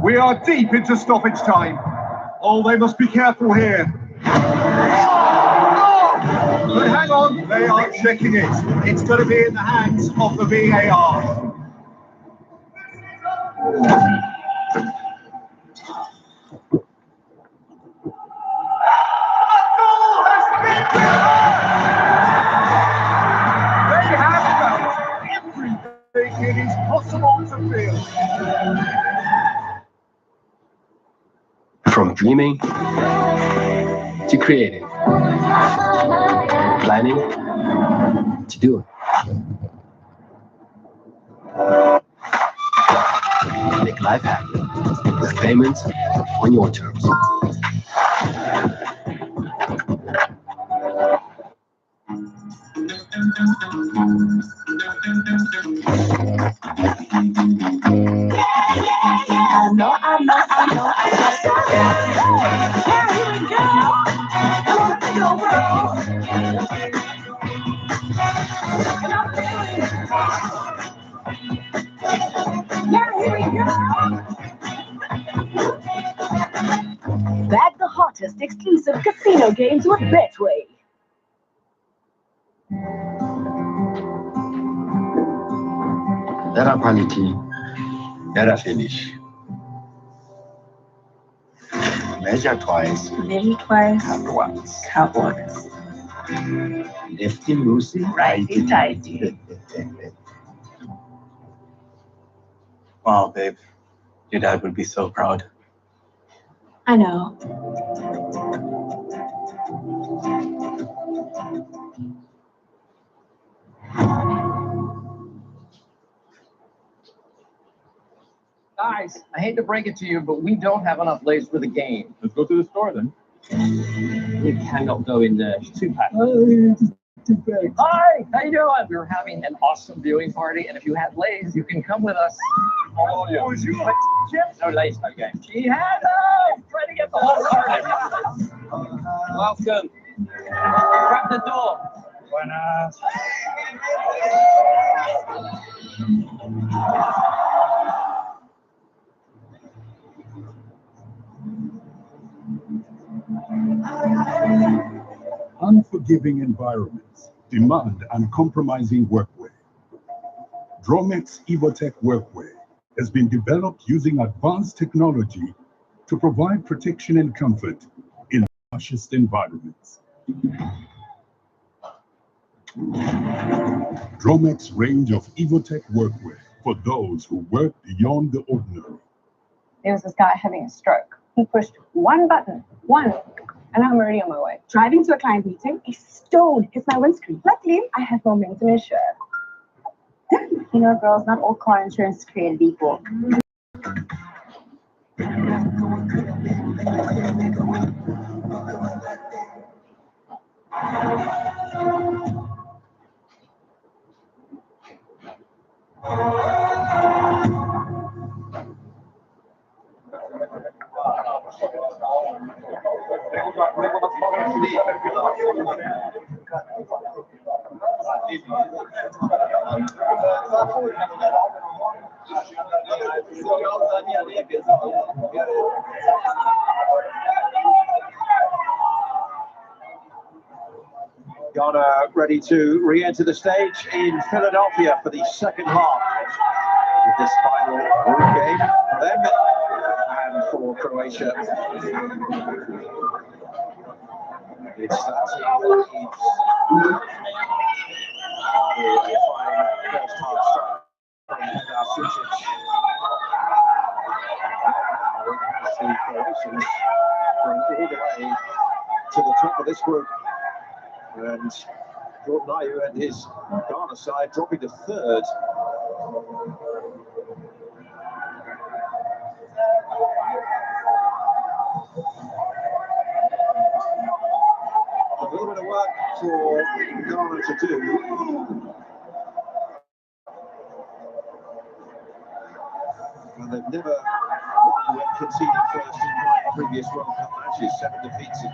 We are deep into stoppage time. Oh, they must be careful here. But hang on, they are checking it. It's going to be in the hands of the VAR. They have felt everything it is possible to feel. From dreaming to creating, planning to doing. Make life happen with payments on your terms. I know. Yeah, here we go. Come on, take it over. Yeah, here we go. Back the hottest exclusive casino games with Betway. Era quality, era finish. Measure twice, count once. Lefty loosey, righty tighty. Wow, babe, your dad would be so proud. I know. Guys, I hate to break it to you, but we don't have enough Lays for the game. Let's go to the store then. We cannot go in there. It's too packed. Hi, how you doing? We're having an awesome viewing party, and if you have Lays, you can come with us. Oh, yeah. Would you like chips? No Lays, okay. She had them! Trying to get the whole party. Welcome. Grab the door. Buenas. Unforgiving environments demand uncompromising workwear. Dromex Evotech workwear has been developed using advanced technology to provide protection and comfort in the harshest environments. Dromex range of Evotech workwear for those who work beyond the ordinary. There was this guy having a stroke. He pushed one button, and I'm already on my way. Driving to a client meeting, a stone hits my windscreen. Luckily, I have momentum insurance. You know, girls, not all car insurance is created equal. Ghana ready to re-enter the stage in Philadelphia for the second half of this final group game for them and for Croatia. It's that team that needs a fine first half start from Pedar Sucic. Now the Croatians going all the way to the top of this group. And Jordan Ayew and his Ghana side dropping to third. A little bit of work for Ghana to do. And they've never conceded first in 9 previous World Cup matches, 7 defeats and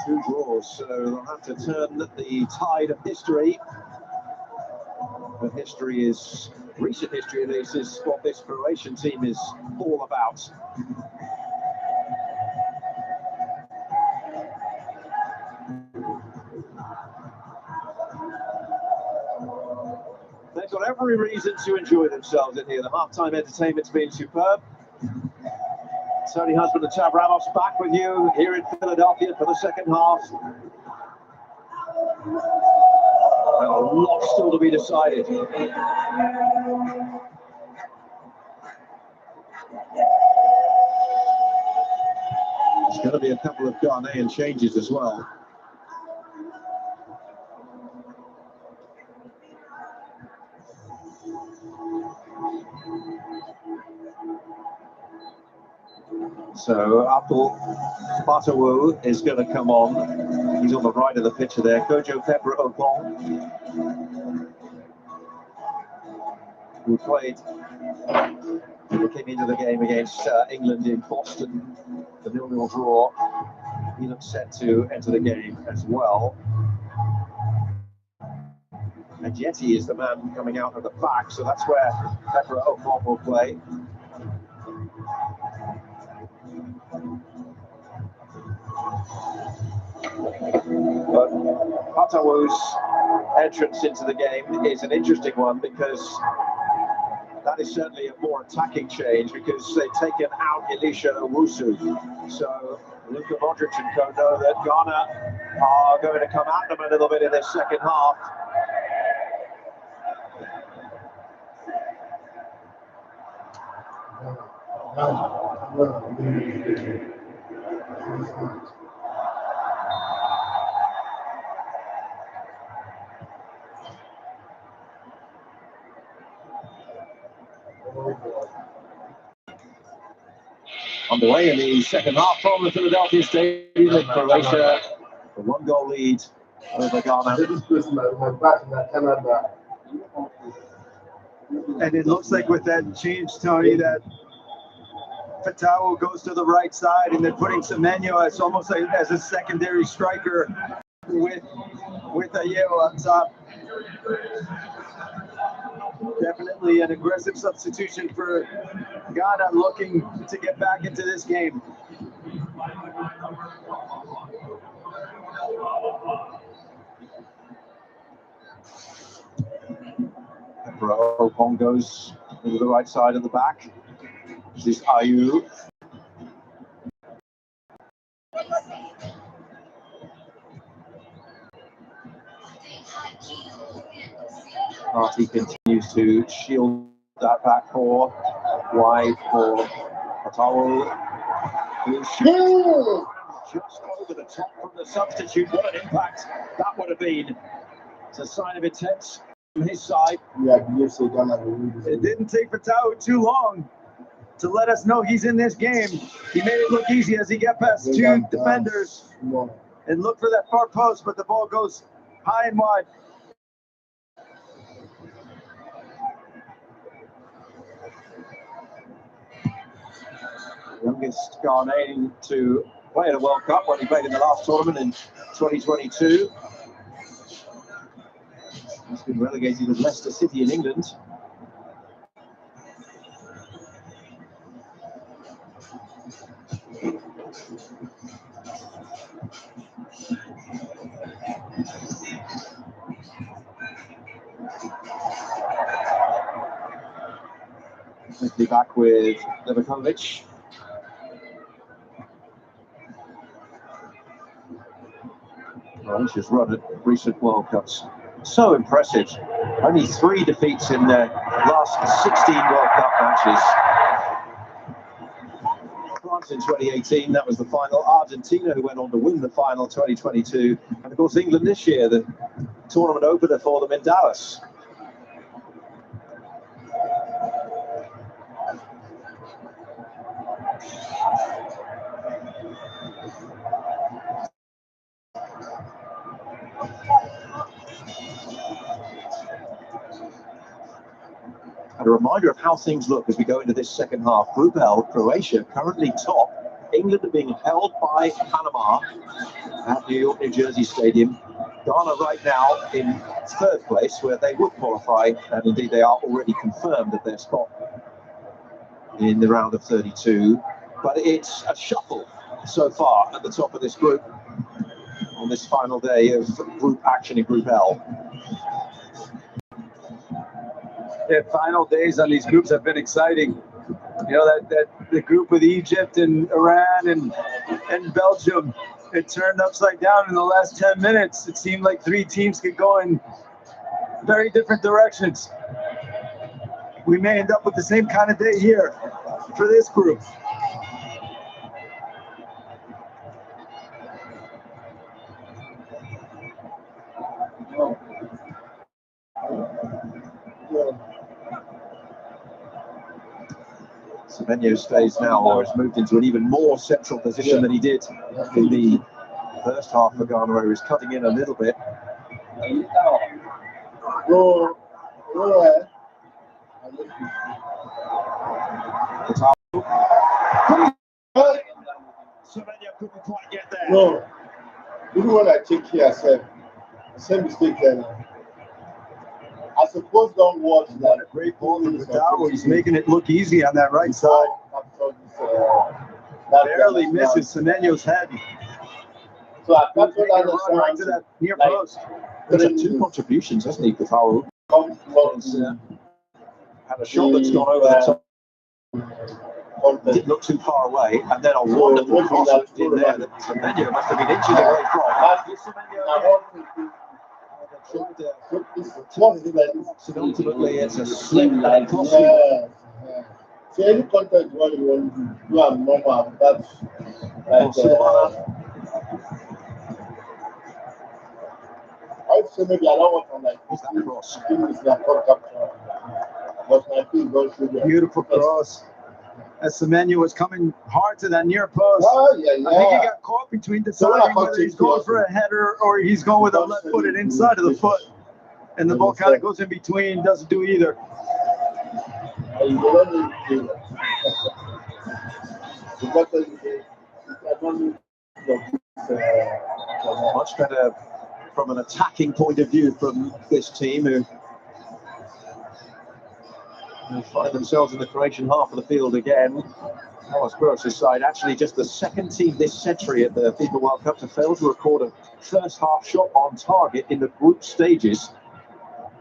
2 draws, so they'll have to turn the tide of history. But history is, recent history at least, is what this Croatian team is all about. They've got every reason to enjoy themselves in here. The halftime entertainment's been superb. Tony Husband and Tab Ramos back with you here in Philadelphia for the second half. And a lot still to be decided. There's going to be a couple of Ghanaian changes as well. So Abdul Batawu is going to come on. He's on the right of the picture there. Kojo Pepper Opong, who played, who came into the game against England in Boston, the 0-0 draw. He looks set to enter the game as well. And Yeti is the man coming out of the back, so that's where Pepper Opong will play. But Patawu's entrance into the game is an interesting one because that is certainly a more attacking change because they've taken out Elisha Owusu. So Luka Modric and co know that Ghana are going to come at them a little bit in this second half. On the way in the second half from the Philadelphia Stadium in Croatia, a 1-goal lead over Ghana. And it looks like with that change, Tony, that Fatawu goes to the right side and they're putting Semenyo as almost like as a secondary striker with Ayew on top. Definitely an aggressive substitution for Ghana looking to get back into this game. Opong goes to the right side of the back. This is Ayew. Marty continues to shield that back four. Wide for Patao. Just over the top from the substitute. What an impact that would have been. It's a sign of intent from his side. It didn't take Patao too long to let us know he's in this game. He made it look easy as he got past two defenders and looked for that far post, but the ball goes high and wide. Youngest Ghanaian to play at a World Cup when he played in the last tournament in 2022. He's been relegated with Leicester City in England. Quickly back with Levakovic. Croatia's run at recent World Cups, so impressive. Only 3 defeats in their last 16 World Cup matches. France in 2018, that was the final. Argentina, who went on to win the final 2022. And of course, England this year, the tournament opener for them in Dallas. And a reminder of how things look as we go into this second half. Group L, Croatia currently top. England are being held by Panama at New York, New Jersey Stadium. Ghana right now in 3rd place, where they would qualify, and indeed they are already confirmed at their spot in the round of 32. But it's a shuffle so far at the top of this group on this final day of group action in Group L. The final days on these groups have been exciting. You know, that the group with Egypt and Iran and Belgium, it turned upside down in the last 10 minutes. It seemed like 3 teams could go in very different directions. We may end up with the same kind of day here for this group. Semenyo stays now, or has moved into an even more central position than he did in the first half for Ghana, where he was cutting in a little bit. Semenyo couldn't quite get there. No, even when I check here, I said, same mistake there. I suppose don't watch that. A great ball from Patao. He's making it look easy on that right side. Barely misses Semenyo's head. So I got run right to that near post. He's had 2 contributions, hasn't he, Patao? Had a shot that's gone over the top. Didn't look too far away, and then a wonderful cross in there that Semenyo must have been inches away from. Ultimately, it's a slim leg. So any content you want to do, are normal. That's I'd say maybe I don't want to like cross. But my feet don't shoot. Beautiful cross. As Semenyo was coming hard to that near post. Oh, yeah. I think he got caught between deciding whether he's going for a header or he's going with a left-footed inside of the foot. And the ball kind of goes in between, doesn't do either. Much better from an attacking point of view from this team, who find themselves in the Croatian half of the field again. Carlos Queiroz' side, actually just the 2nd team this century at the FIFA World Cup to fail to record a first half shot on target in the group stages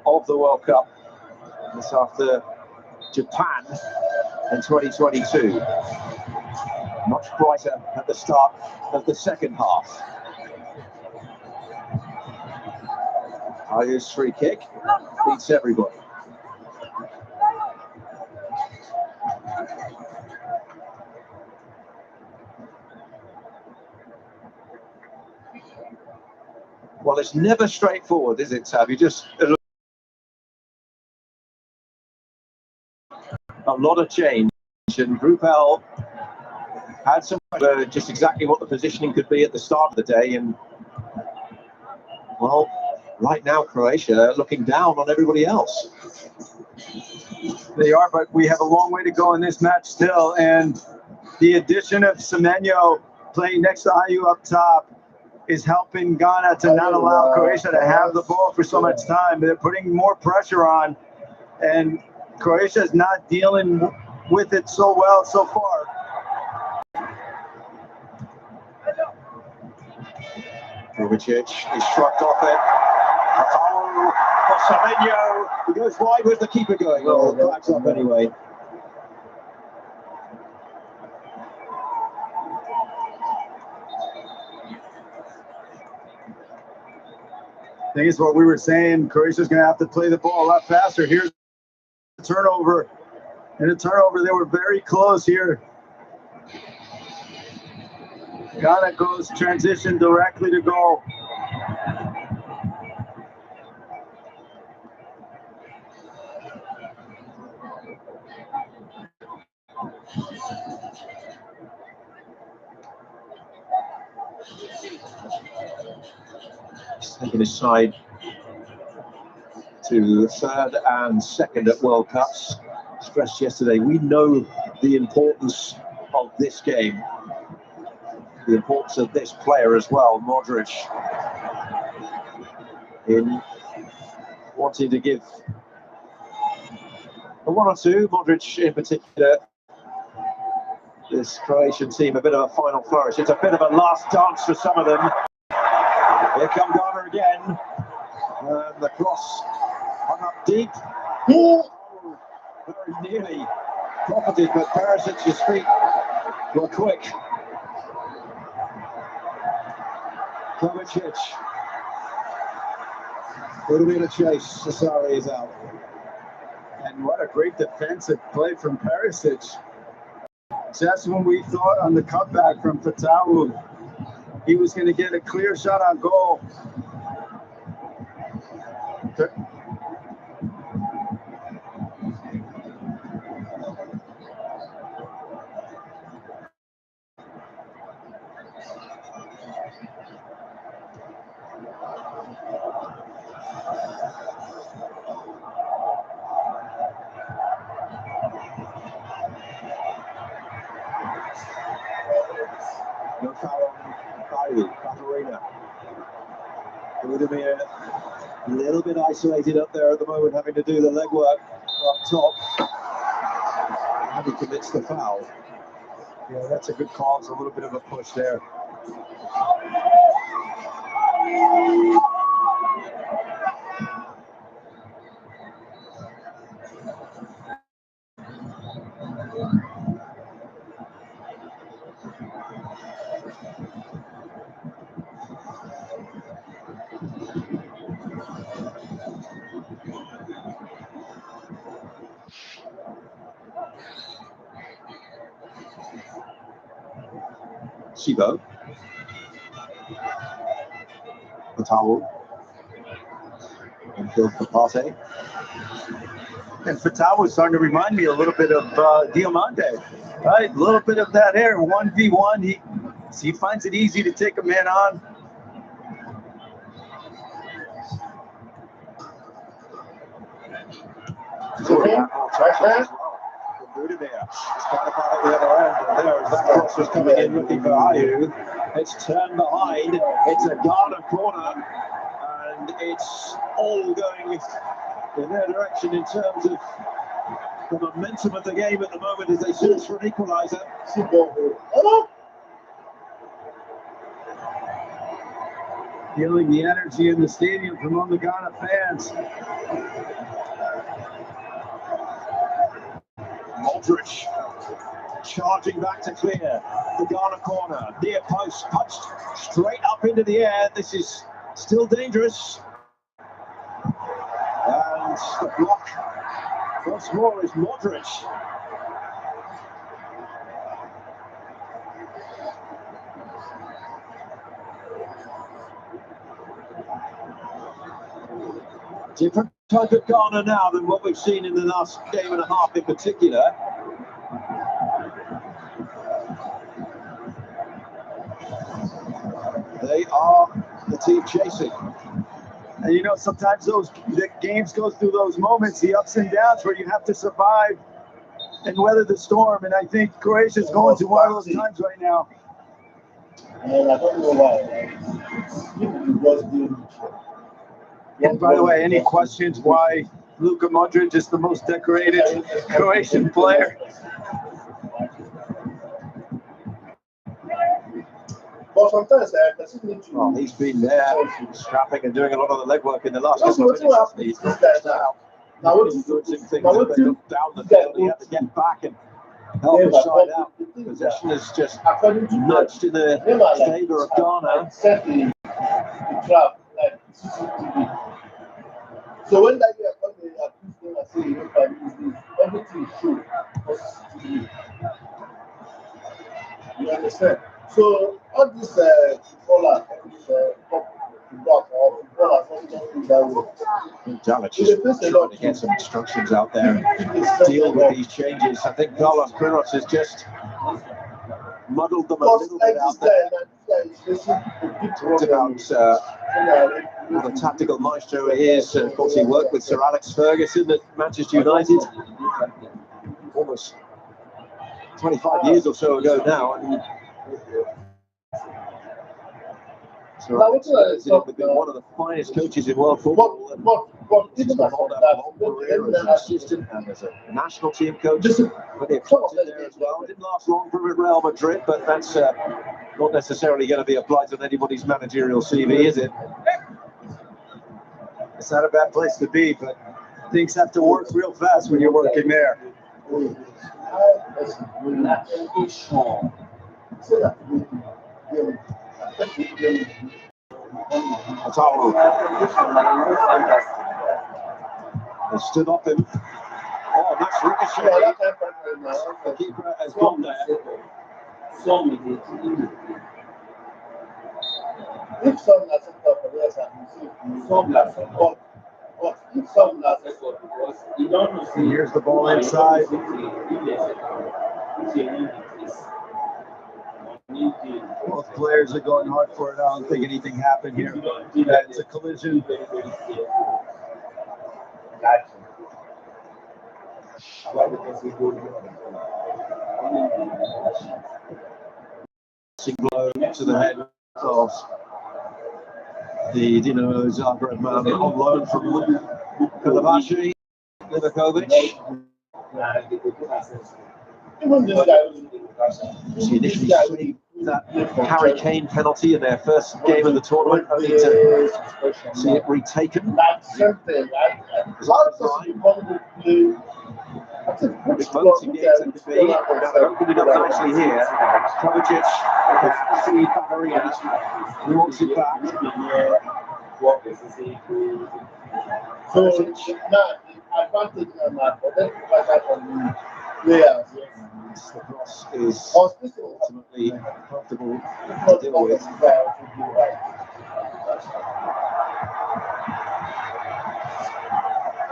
of the World Cup. This after Japan in 2022. Much brighter at the start of the second half. Ayu's free kick. beats everybody. Well, it's never straightforward, is it, Tab? You just a lot of change, and Group L had some just exactly what the positioning could be at the start of the day, and well, right now Croatia looking down on everybody else. They are, but we have a long way to go in this match still, and the addition of Semenyo playing next to Ayew up top is helping Ghana to not allow Croatia to have the ball for so much time. They're putting more pressure on, and Croatia is not dealing with it so well so far. Kovacic is shrugged off it. Oh, for Semenyo. He goes wide. Where's the keeper going? Oh, flags up anyway. I think it's what we were saying. Croatia's going to have to play the ball a lot faster. Here's a turnover. And a turnover, they were very close here. Ghana goes transition directly to goal. He's taking his side to third and second at World Cups. Stressed yesterday, we know the importance of this game, the importance of this player as well, Modric, in wanting to give a one or two, Modric in particular, this Croatian team a bit of a final flourish. It's a bit of a last dance for some of them. Here come Ghana again, and the cross hung up deep. Oh, very nearly profited, but Perisic's feet were quick. Kovacic. Little bit of chase. Sassari is out. And what a great defensive play from Perisic. Just when we thought on the cutback from Fatawu, he was going to get a clear shot on goal. No foul on Ayew, Katarina. Udemir, a little bit isolated up there at the moment, having to do the legwork up top. And he commits the foul. Yeah, that's a good call. It's a little bit of a push there. Sibo. Fatawu. Infield for Partey. And Fatawu is starting to remind me a little bit of Diamante. Right, a little bit of that here, 1v1. He finds it easy to take a man on. Stratified at the other end, and there as that cross was coming in looking for Ayew. It's turned behind, it's a Ghana corner, and it's all going in their direction in terms of the momentum of the game at the moment as they search for an equaliser. Feeling the energy in the stadium from all the Ghana fans. Modric charging back to clear the Ghana corner, near post, punched straight up into the air. This is still dangerous. And And the block once more is Modric. Different type of Ghana now than what we've seen in the last game and a half in particular. They are the team chasing. And you know, sometimes the games go through those moments, the ups and downs, where you have to survive and weather the storm. And I think Croatia's going through one of those times right now. And I don't know why. And by the way, any questions why Luka Modric is the most decorated Croatian player? But sometimes well, he's been there scrapping and doing a lot of the legwork in the last couple of minutes. Now, what is doing some things that they look down the field, he had to get back and help the side out. Possession is just nudged in the favour of Ghana. So when that year comes, they accuse them and say, you know, everything is true. You understand? So all this footballer, Dalic is trying to get some instructions out there and deal with these changes. I think Carlos Croats has just muddled them a little bit out there. Talked about what a tactical maestro he is. Of course, he worked with Sir Alex Ferguson at Manchester United almost 25 years or so ago now. And Sir Alex Ferguson has been one of the finest coaches in world football. He's hold out a long career as an assistant and as a national team coach. Plenty of clubs in there as well. Didn't last long for Real Madrid, but that's not necessarily going to be applied on anybody's managerial CV, is it? It's not a bad place to be, but things have to work real fast when you're working there. They stood up him. Oh, that's ricochet. The keeper has gone there. If some are set up for this, if some are set up Here's the ball inside. Both players are going hard for it. I don't think anything happened here. It's a collision. Blow to the head of the Dinamo Zagreb man on loan from Kovacic, Livakovic. She initially saved that Harry Kane penalty in their first game of the tournament, only to see it retaken. Big moments in games that could be. They're opening up nicely here. Kovacic can see Barbarina. He wants it back. So now the advantage on that, but then back on the players. The cross is ultimately comfortable to deal with.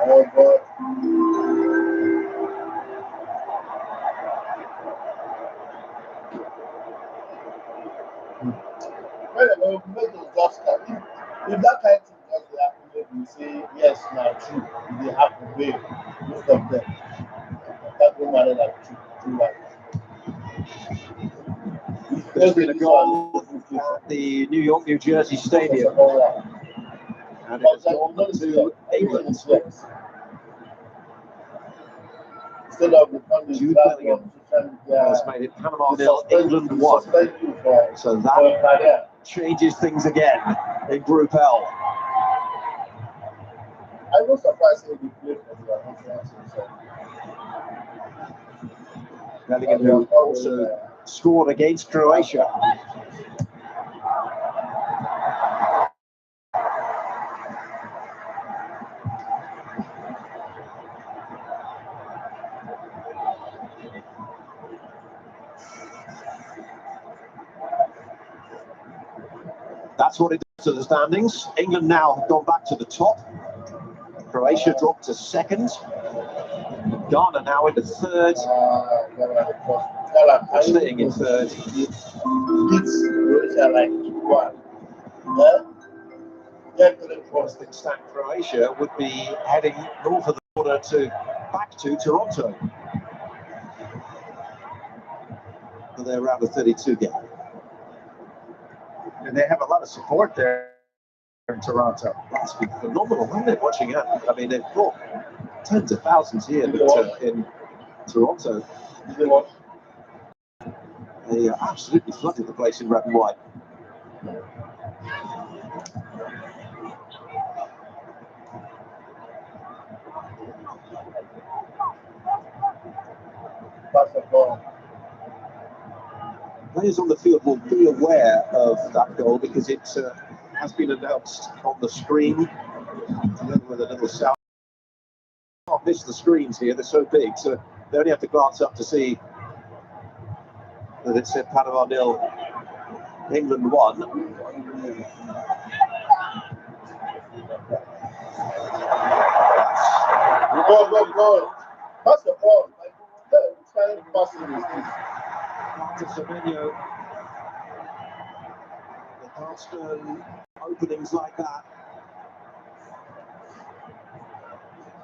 Oh God. If that kind of thing just happen, you say yes, now true. They happen way most of them. That don't matter like true like. There's been a goal at the New York, New Jersey Stadium, and it has gone to England. Instead of the Jude Bellingham has made it Panama 0, England 1. So that changes things again in Group L. I was surprised when we played for the Bellingham, who also scored against Croatia. That's what it does to the standings. England now have gone back to the top. Croatia dropped to second. Ghana now into third. Staying in third. Once things stand, Croatia would be heading north of the border back to Toronto for their round of 32 game. And they have a lot of support there in Toronto. That's been phenomenal, haven't they, watching it? I mean, they've got tens of thousands here in Toronto. They absolutely flooded the place in red and white. Players on the field will be aware of that goal because it has been announced on the screen, together with a little sound. I can't miss the screens here, they're so big, so they only have to glance up to see that it said Panama 0, England 1. Go. That's the ball. Semenyo. They can't spurn openings like that.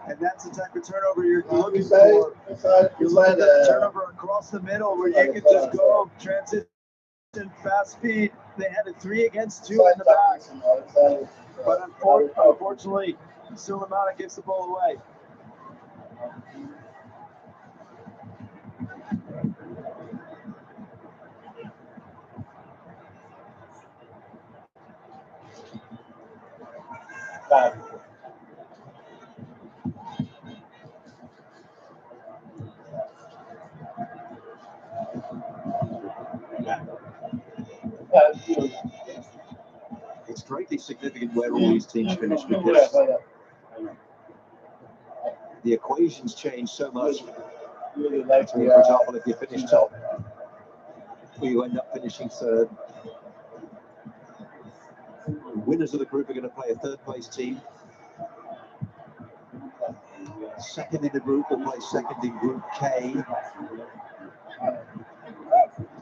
And that's the type of turnover you're looking for. You're looking at the turnover across the middle where you can just go transition, fast speed. They had a 3 against 2 in the back. But unfortunately, Sulemana gives the ball away. It's greatly significant where all these teams finish because the equations change so much. For example, if you finish top, you end up finishing third. Winners of the group are going to play a third place team. Second in the group will play second in Group K.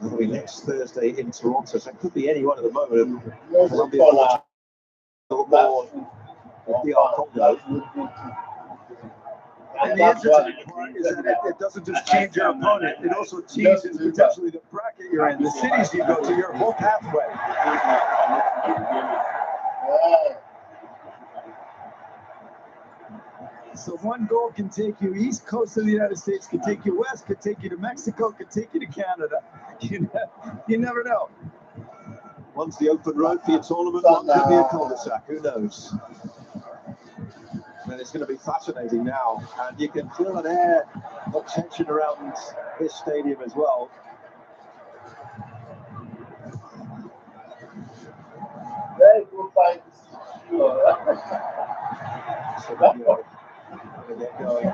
That'll be next Thursday in Toronto, so it could be anyone at the moment. Colombia, or DR Congo. And the interesting part is that it doesn't just change your opponent, it also changes potentially the bracket you're in, the cities you go to, your whole pathway. So one goal can take you east coast of the United States, can take you west, could take you to Mexico, could take you to Canada. You never know. One's the open road for your tournament, one could be a cul-de-sac, who knows? And it's going to be fascinating now, and you can feel an air of tension around this stadium as well. Very good fight. Get going.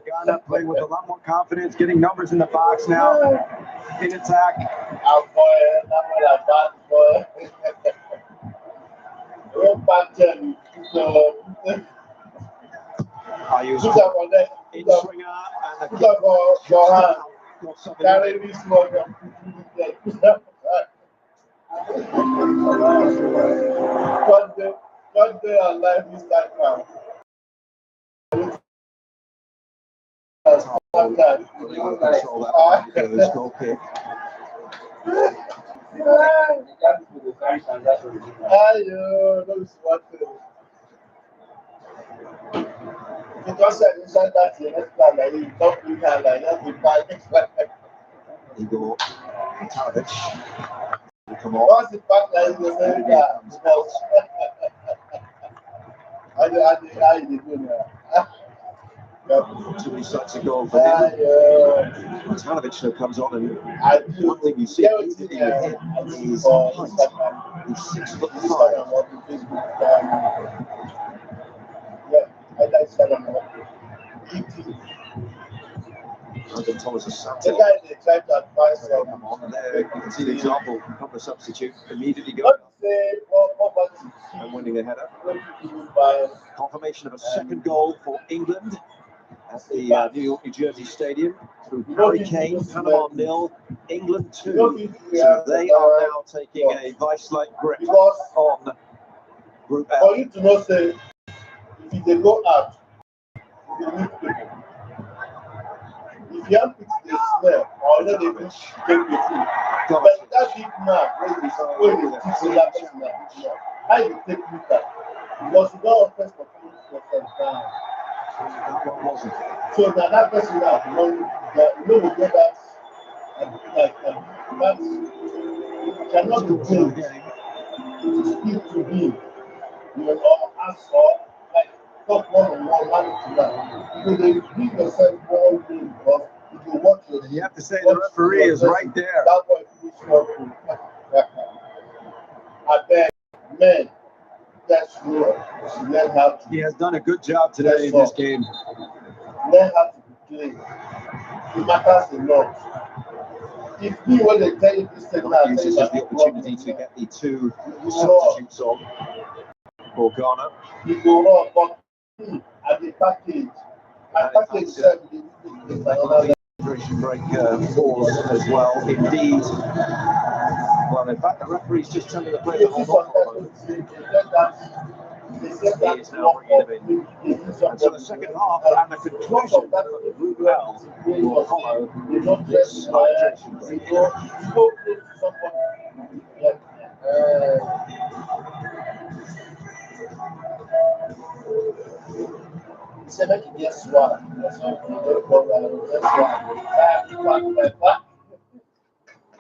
Ghana playing with a lot more confidence, getting numbers in the box now, in attack. I use in swinger and One day our life is like now. Igor Tavich. Come on. What's the fact that you say that? How you do now? Too many shots to go for him. Tanovic comes on, and one thing you see immediately with him is height. He's 6'5". Thomas Asante. The guy they tried to advise come on there. You can see the example. A couple of substitutes immediately going up and winning a header. Confirmation of a second goal for England at the New York, New Jersey Stadium through Harry Kane. Panama 0, England 2. So they are now taking a vice-like grip on Group L. For you to know, say, if they go out, they need people. If you have to the smell, or they will take the food. But that big man, when you see that person, how you take it that? Because you don't first performance for some time. So that person now, you know, will get that, that cannot be told to speak to him, you know, or ask or like talk one-on-one, man to that. So they give yourself more room because if you watch it, you have to say the referee is right there. That boy finished for I beg, men, that's real. Learn how to. He has done a good job today in this game. Learn how to play. It matters a lot. If you when they tell you this thing, uses the opportunity to get the two substitutes on for Ghana. You go wrong, but at the package, Hydration break pause as well. Indeed. Well, in fact, the referee's just telling the player to hold on for a moment. He is now bringing him in. And so the second half and the conclusion of Group L will follow this hydration break. C'est vrai qu'il y a soir.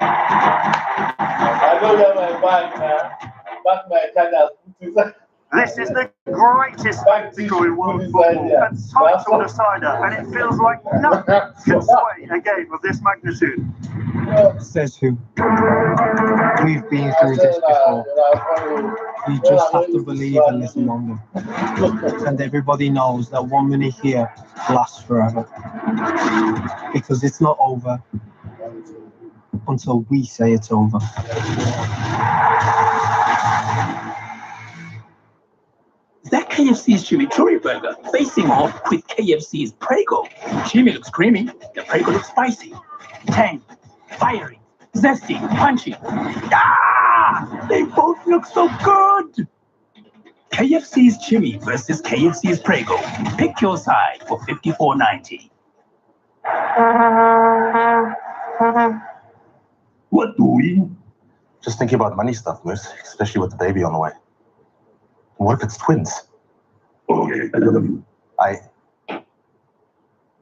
I don't have my bag, man. Back my channel. This is the greatest spectacle in world football, a title decider, and it feels like nothing can sway a game of this magnitude. Says who? We've been through this before. You just have to believe and listen longer. And everybody knows that 1 minute here lasts forever. Because it's not over until we say it's over. That KFC's chimichurri burger facing off with KFC's Prego. Chimi looks creamy, the Prego looks spicy, tangy, fiery, zesty, punchy. Ah! They both look so good! KFC's Chimi versus KFC's Prego. Pick your side for $54.90. What do we? Just thinking about money stuff, Moose, especially with the baby on the way. What if it's twins? Okay, I love you.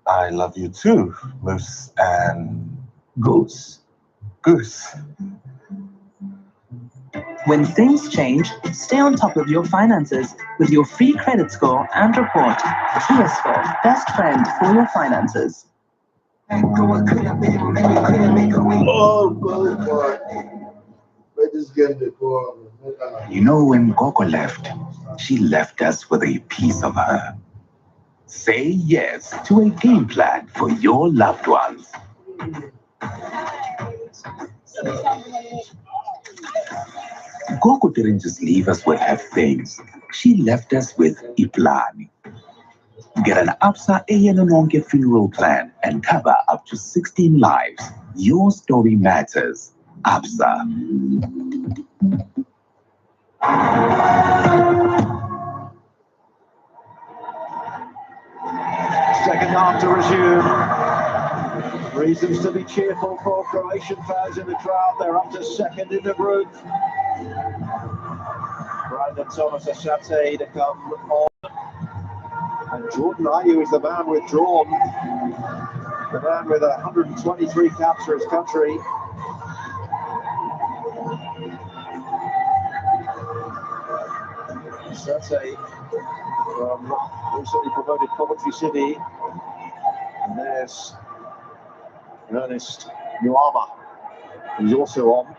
I love you too, Moose and Goose. Goose. When things change, stay on top of your finances with your free credit score and report. Kia Score, best friend for your finances. Oh, God. Let us get the call. You know, when Coco left, she left us with a piece of her. Say yes to a game plan for your loved ones. Coco didn't just leave us with her things. She left us with Iplani. Get an Absa Ayanononke funeral plan and cover up to 16 lives. Your story matters. Absa. Second half to resume. Reasons to be cheerful for Croatian fans in the crowd. They're up to second in the group. Brandon Thomas Asante to come on. And Jordan Ayew is the man withdrawn. The man with 123 caps for his country. Asante from recently promoted Coventry City And there's Ernest Nuama, who's also on.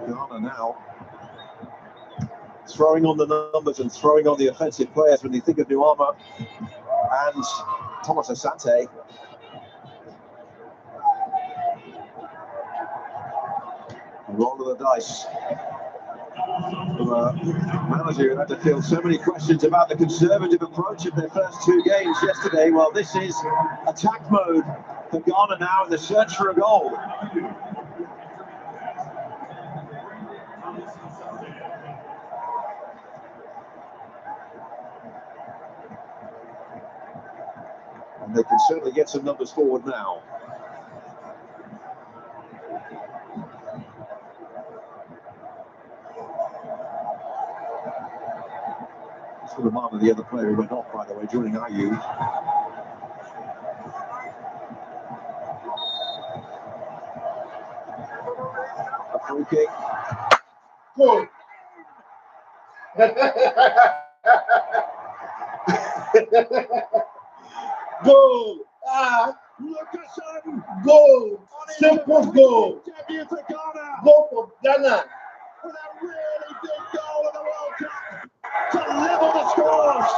Ghana now throwing on the numbers and throwing on the offensive players when you think of Nuama and Thomas Asante. Roll of the dice. Manager who had to field so many questions about the conservative approach of their first two games yesterday. Well, this is attack mode for Ghana now in the search for a goal. And they can certainly get some numbers forward now. That's the remark of the other player who went off, by the way, joining IU. A free kick. Goal. Goal. Lucasson. Goal. Simple goal. Debut for Ghana. Goal for Ghana. With a really big goal in the World Cup to level the scores.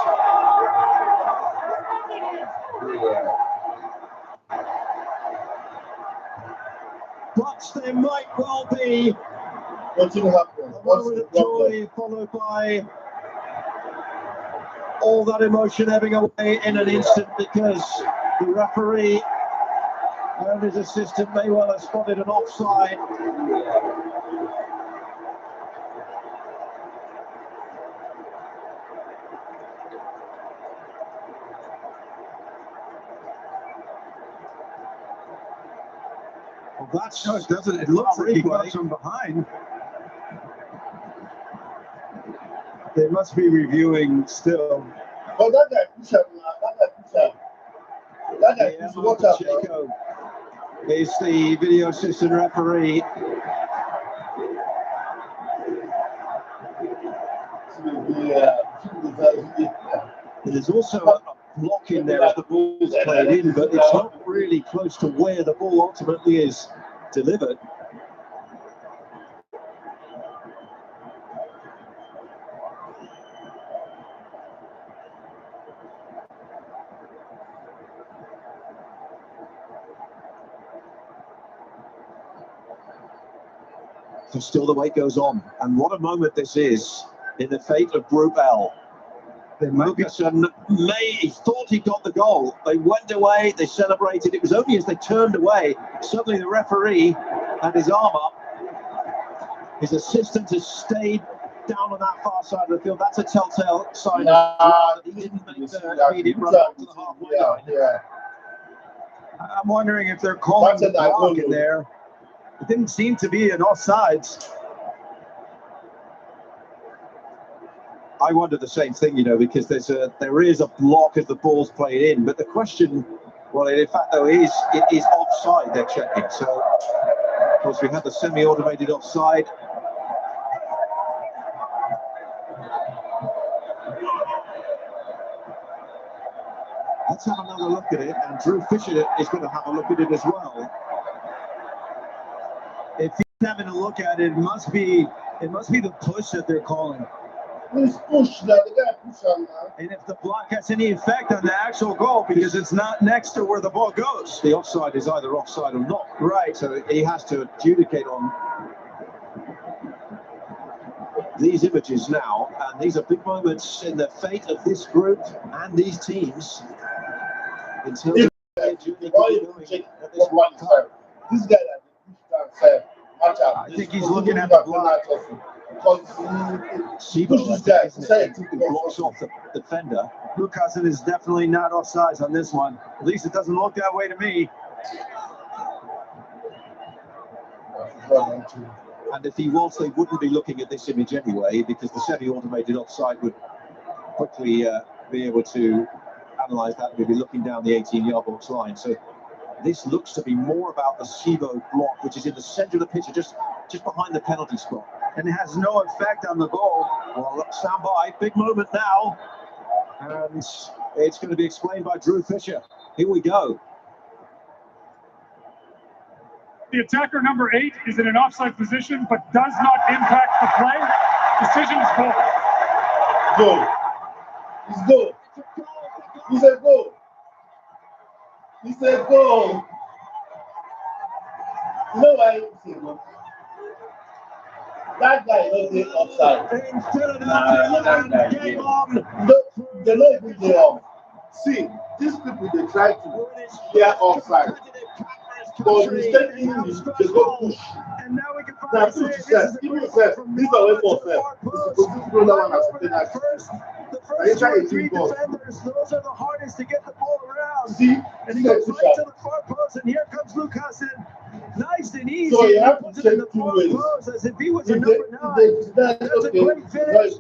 But there might well be what will happen? A moment of joy followed by all that emotion ebbing away in an instant, because the referee and his assistant may well have spotted an offside. Well, that's no, it doesn't. It looks like he got from behind. They must be reviewing still. Oh, that guy, Pacheco is the video assistant referee. There's also a block in there as the ball's played in, but it's not really close to where the ball ultimately is delivered. So still the wait goes on, and what a moment this is in the fate of Group L. Lucasson he thought he got the goal. They went away, they celebrated. It was only as they turned away, suddenly the referee had his arm up. His assistant has stayed down on that far side of the field. That's a telltale sign that he didn't make the immediate run up to the halfway line. I'm wondering if they're calling the block in there. It didn't seem to be an offsides. I wonder the same thing, because there is a block as the ball's played in. But the question, well, in fact, though, it is offside they're checking. So, of course, we had the semi-automated offside. Let's have another look at it, and Drew Fisher is going to have a look at it as well. If he's having a look at it, it must be the push that they're calling. Push that the guy push on now. And if the block has any effect on the actual goal, because it's not next to where the ball goes, the offside is either offside or not. Right. So he has to adjudicate on these images now, and these are big moments in the fate of this group and these teams. In terms of this guy I think he's looking at the block. Blocks off the defender. Lucasson is definitely not offsides on this one. At least it doesn't look that way to me. And if he was, they wouldn't be looking at this image anyway, because the semi-automated offside would quickly be able to analyse that, we'd be looking down the 18-yard box line. So this looks to be more about the Sibo block, which is in the centre of the pitch, just behind the penalty spot. And it has no effect on the goal. Well, stand by, big moment now. And it's going to be explained by Drew Fisher. Here we go. The attacker number 8 is in an offside position, but does not impact the play. Decision is goal. Goal. It's goal. He said goal. He said goal. You know why he said goal? That guy is not offside. They're not even there. See, these people, they try to they are offside. But mistakenly, they go push. Now, push yourself. Give yourself. This is away for self. Supposed to throw that one as a penalty. The first 2 or 3 defenders, those are the hardest to get the ball around. See? And he goes right to the far post, and here comes Lucasen. Nice and easy. So you have to puts it in check the 2 far ways. post as if he was a number 9. That's a great finish.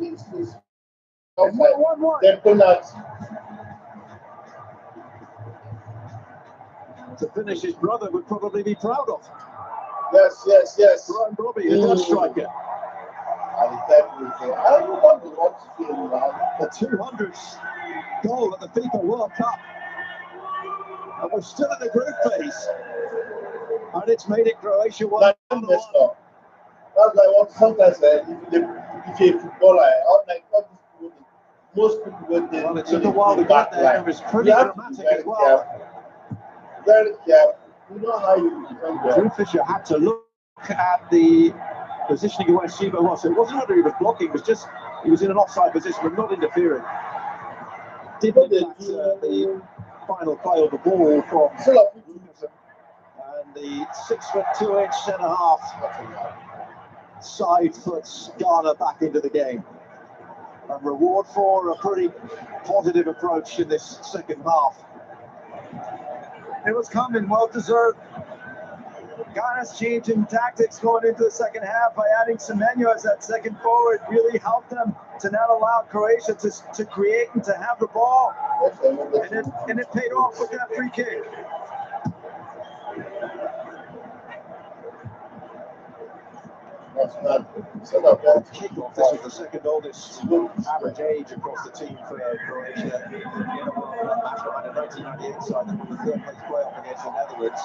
And 1-1. Then penalty. To finish, his brother would probably be proud of. Yes. Brian Robbie, a Dutch striker. I don't want to watch the game now. The 200th goal at the FIFA World Cup. And we're still in the group phase. And it's made it Croatia 1-1. That's like what sometimes if you're a footballer, unlike most people when they it took a while to get there. It was pretty dramatic as well. Very careful. You know how you defend that. Drew Fisher had to look at the positioning of where Sibo was. So it wasn't whether he was blocking, it was just he was in an offside position but not interfering. Didn't impact the final play of the ball from Lucasen. And the 6'2" centre half side puts Ghana back into the game. A reward for a pretty positive approach in this second half. It was coming, well deserved. Ghana's changing tactics going into the second half by adding Semenyo as that second forward really helped them to not allow Croatia to create and to have the ball. And it paid off with that free kick. Kickoff. This was the second oldest average age across the team for Croatia. In a World Cup match behind a 1998 side that won the third place playoff against the Netherlands.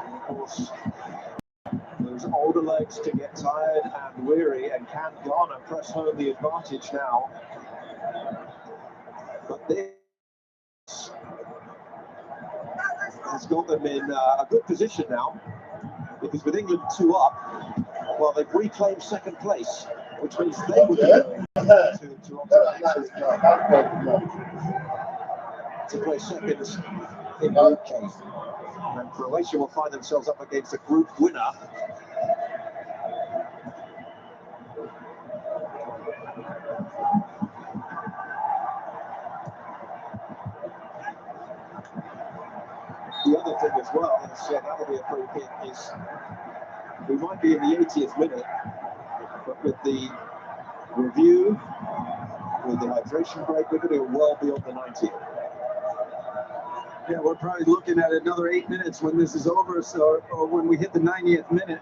And of course, those older legs to get tired and weary, and can Ghana press home the advantage now? But this has got them in a good position now, because with England 2 up, well, they've reclaimed second place, which means they would be going to play second in Group G. And Croatia will find themselves up against a group winner. The other thing as well, and that will be a free kick, is we might be in the 80th minute, but with the review, with the hydration break, we're going to go well beyond the 90th. Yeah, we're probably looking at another 8 minutes when this is over, or when we hit the 90th minute.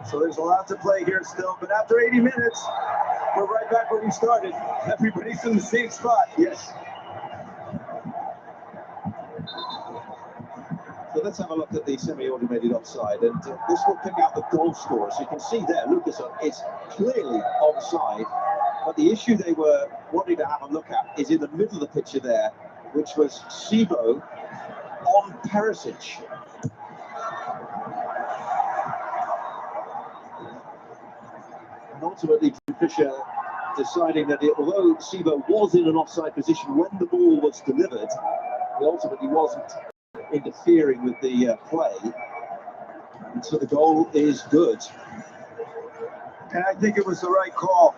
So there's a lot to play here still, but after 80 minutes, we're right back where we started. Everybody's in the same spot. Yes. So let's have a look at the semi-automated offside, and this will pick out the goal scorer. So you can see there, Lucasen is clearly onside, but the issue they were wanting to have a look at is in the middle of the picture there, which was Sibo on Perisic. And ultimately, Drew Fisher deciding that although Sibo was in an offside position when the ball was delivered, he ultimately wasn't interfering with the play, and so the goal is good. And I think it was the right call.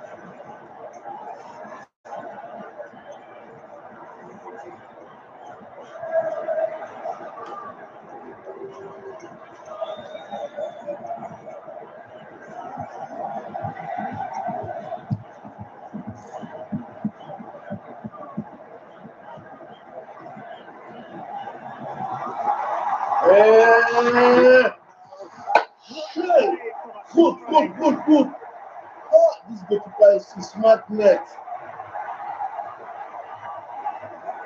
Good. Oh, this goalkeeper is smart net.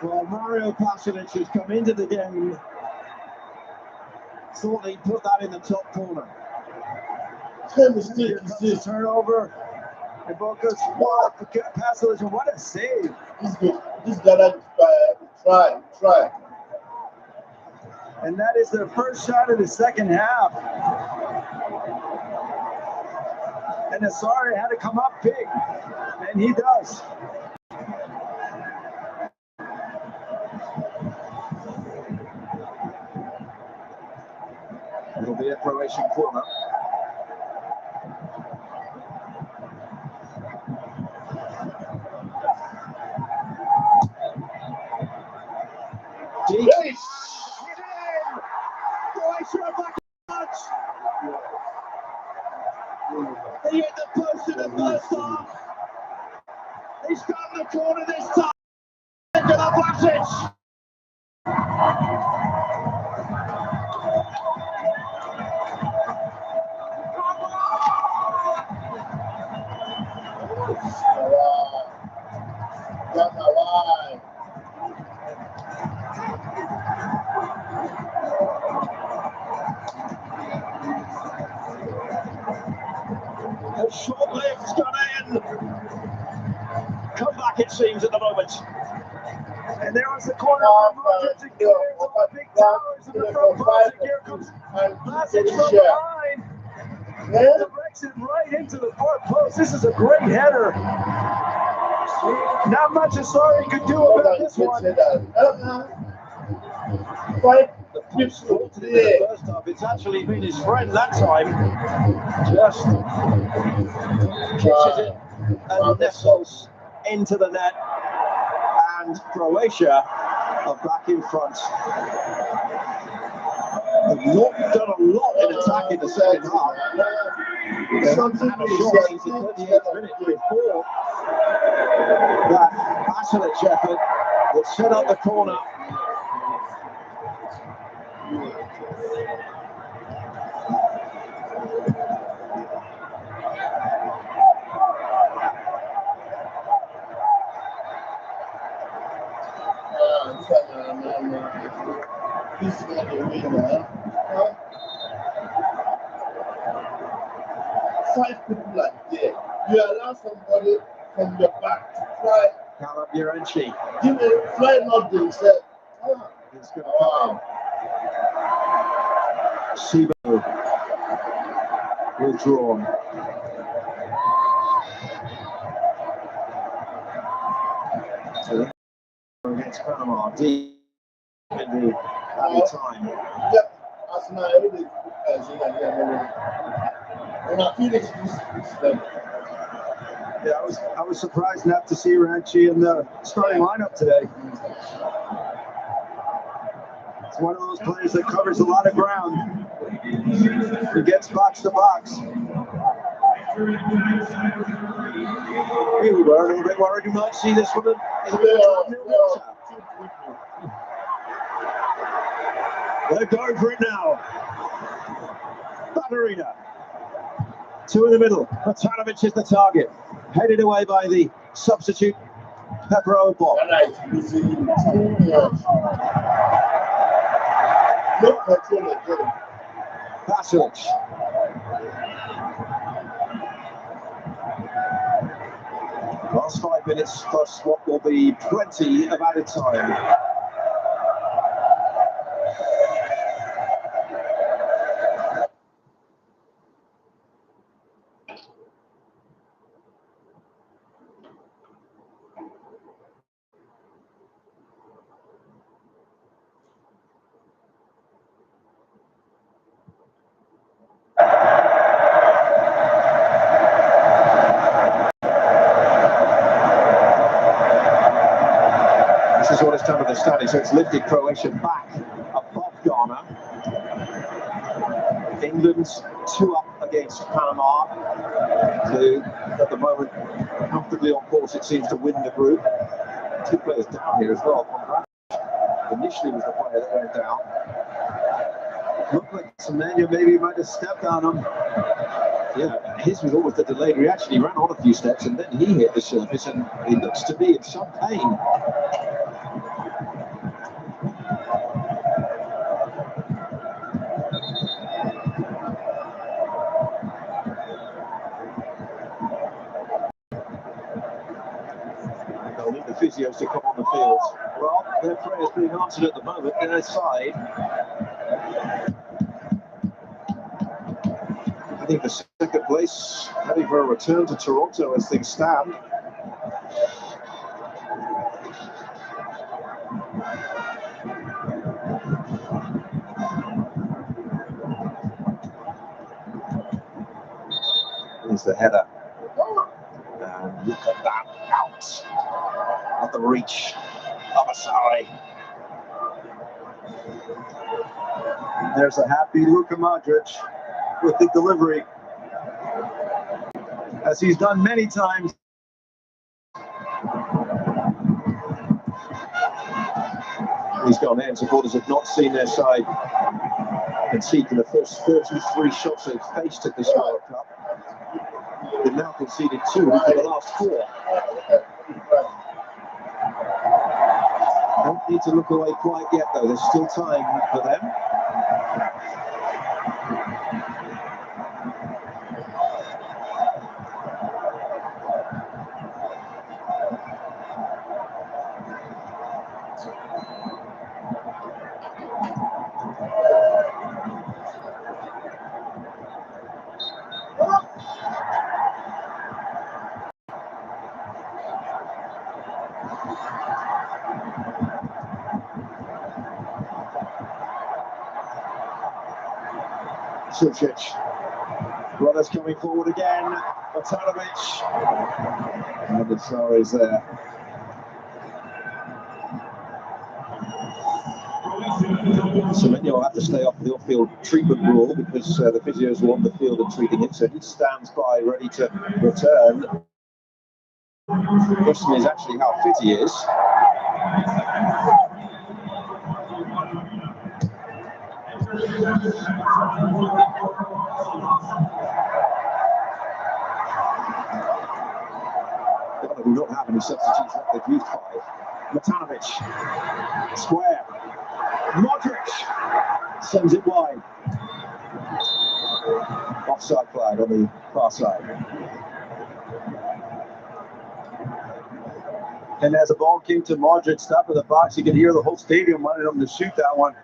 Well, Mario Pasalic has come into the game. Thought he'd put that in the top corner. Mistake is this. Turnover. Iboka's Pasalic, and what a save. This guy try. And that is their first shot of the second half. And Asari had to come up big, and he does. It'll be a Croatian corner. Deep. Croatia are back in touch. He hit the post in the first half. He's got the corner this time. Nikola Vlasic. A short legs gone in. Come back, it seems, at the moment. And there was the corner of Modric to clear all the big towers of the front post. And here comes Vlasic from behind. And breaks it right into the far post. This is a great header. Not much Asari could do about this one. The pitch faulted in the first half. It's actually been his friend that time. Just catches it and nestles into the net. And Croatia are back in front. They've not done a lot in attack in the second half. Something had a shot in the 38th minute before that Pasalic effort that set up the corner. Five people are there. You allow somebody from your back to fly. Calabiranchi. Give me fly not himself. It's going to come in. Sibo withdrawn. Against Panama, deep in the added time. Yeah, I was surprised not to see Ranchi in the starting lineup today. It's one of those players that covers a lot of ground. He gets box to box. We were a little bit worried you might see this one in the They're going for it now. Ballerina. Two in the middle. Matanovic is the target. Headed away by the substitute, Pepper Obok. Pasalic. Last 5 minutes plus what will be plenty of added time. This is what it's done with the standing, so it's lifted Croatia back above Ghana. England's 2 up against Panama, who at the moment comfortably on course, it seems, to win the group. 2 players down here as well. Initially was the player that went down. Looked like Semenya maybe might have stepped on him. Yeah, his was almost a delayed reaction. He ran on a few steps and then he hit the surface, and he looks to be in some pain. They'll need the physios to come on the field. Well, their prayers being answered at the moment. Their side, I think the second place, heading for a return to Toronto as things stand. Here's the header. And look at that, out of the reach of Asari. There's a happy Luka Modric with the delivery, as he's done many times. He's gone in. Supporters have not seen their side concede for the first 33 shots they've faced at this World Cup. They've now conceded 2 for the last 4. Don't need to look away quite yet, though. There's still time for them. Sucic. Brothers coming forward again. Matanovic. And the throw is there. Semenya will have to stay off the off-field treatment rule because the physios are on the field and treating him, so he stands by ready to return. The question is actually how fit he is. We don't have any substitutes left. They've used 5. Matanovic, square. Modric sends it wide. Offside flag on the far side. And as the ball came to Modric, top of the box, you could hear the whole stadium wanted him to shoot that one.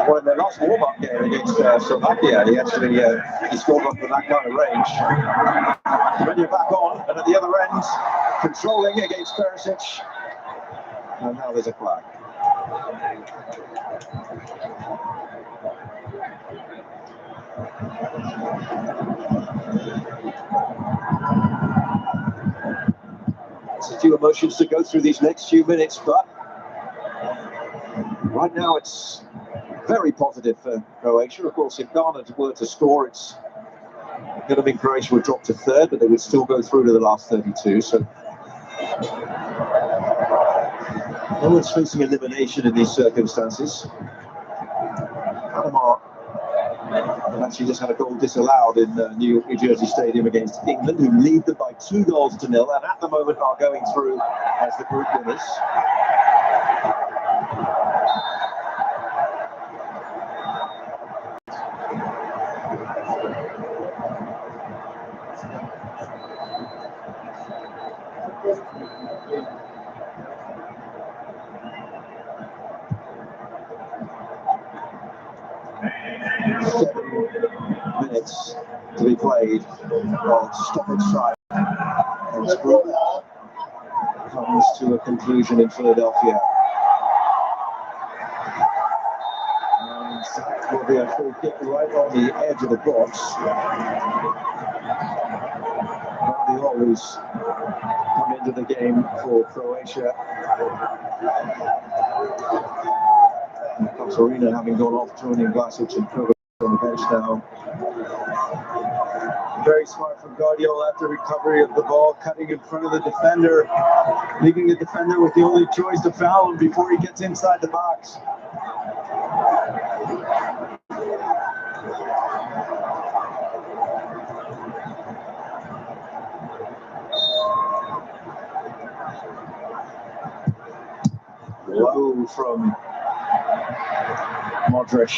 When they lost warm-up game against Slovakia, he actually he scored one from that kind of range. When you're back on, and at the other end, controlling against Perisic. And now there's a flag. There's a few emotions to go through these next few minutes, but right now it's very positive for Croatia. Of course, if Ghana were to score, it's going to mean Croatia would drop to 3rd, but they would still go through to the last 32. So no one's facing elimination in these circumstances. Panama have actually just had a goal disallowed in New Jersey Stadium against England, who lead them by 2-0 and at the moment are going through as the group winners. Minutes to be played on stoppage time. As group comes to a conclusion in Philadelphia. And that will be a free kick right on the edge of the box. Guardiola, who's come into the game for Croatia. Arena having gone off, joining Vlasic and Kovac on the bench now. Very smart from Guardiola after recovery of the ball, cutting in front of the defender, leaving the defender with the only choice to foul him before he gets inside the box. Low from Modric.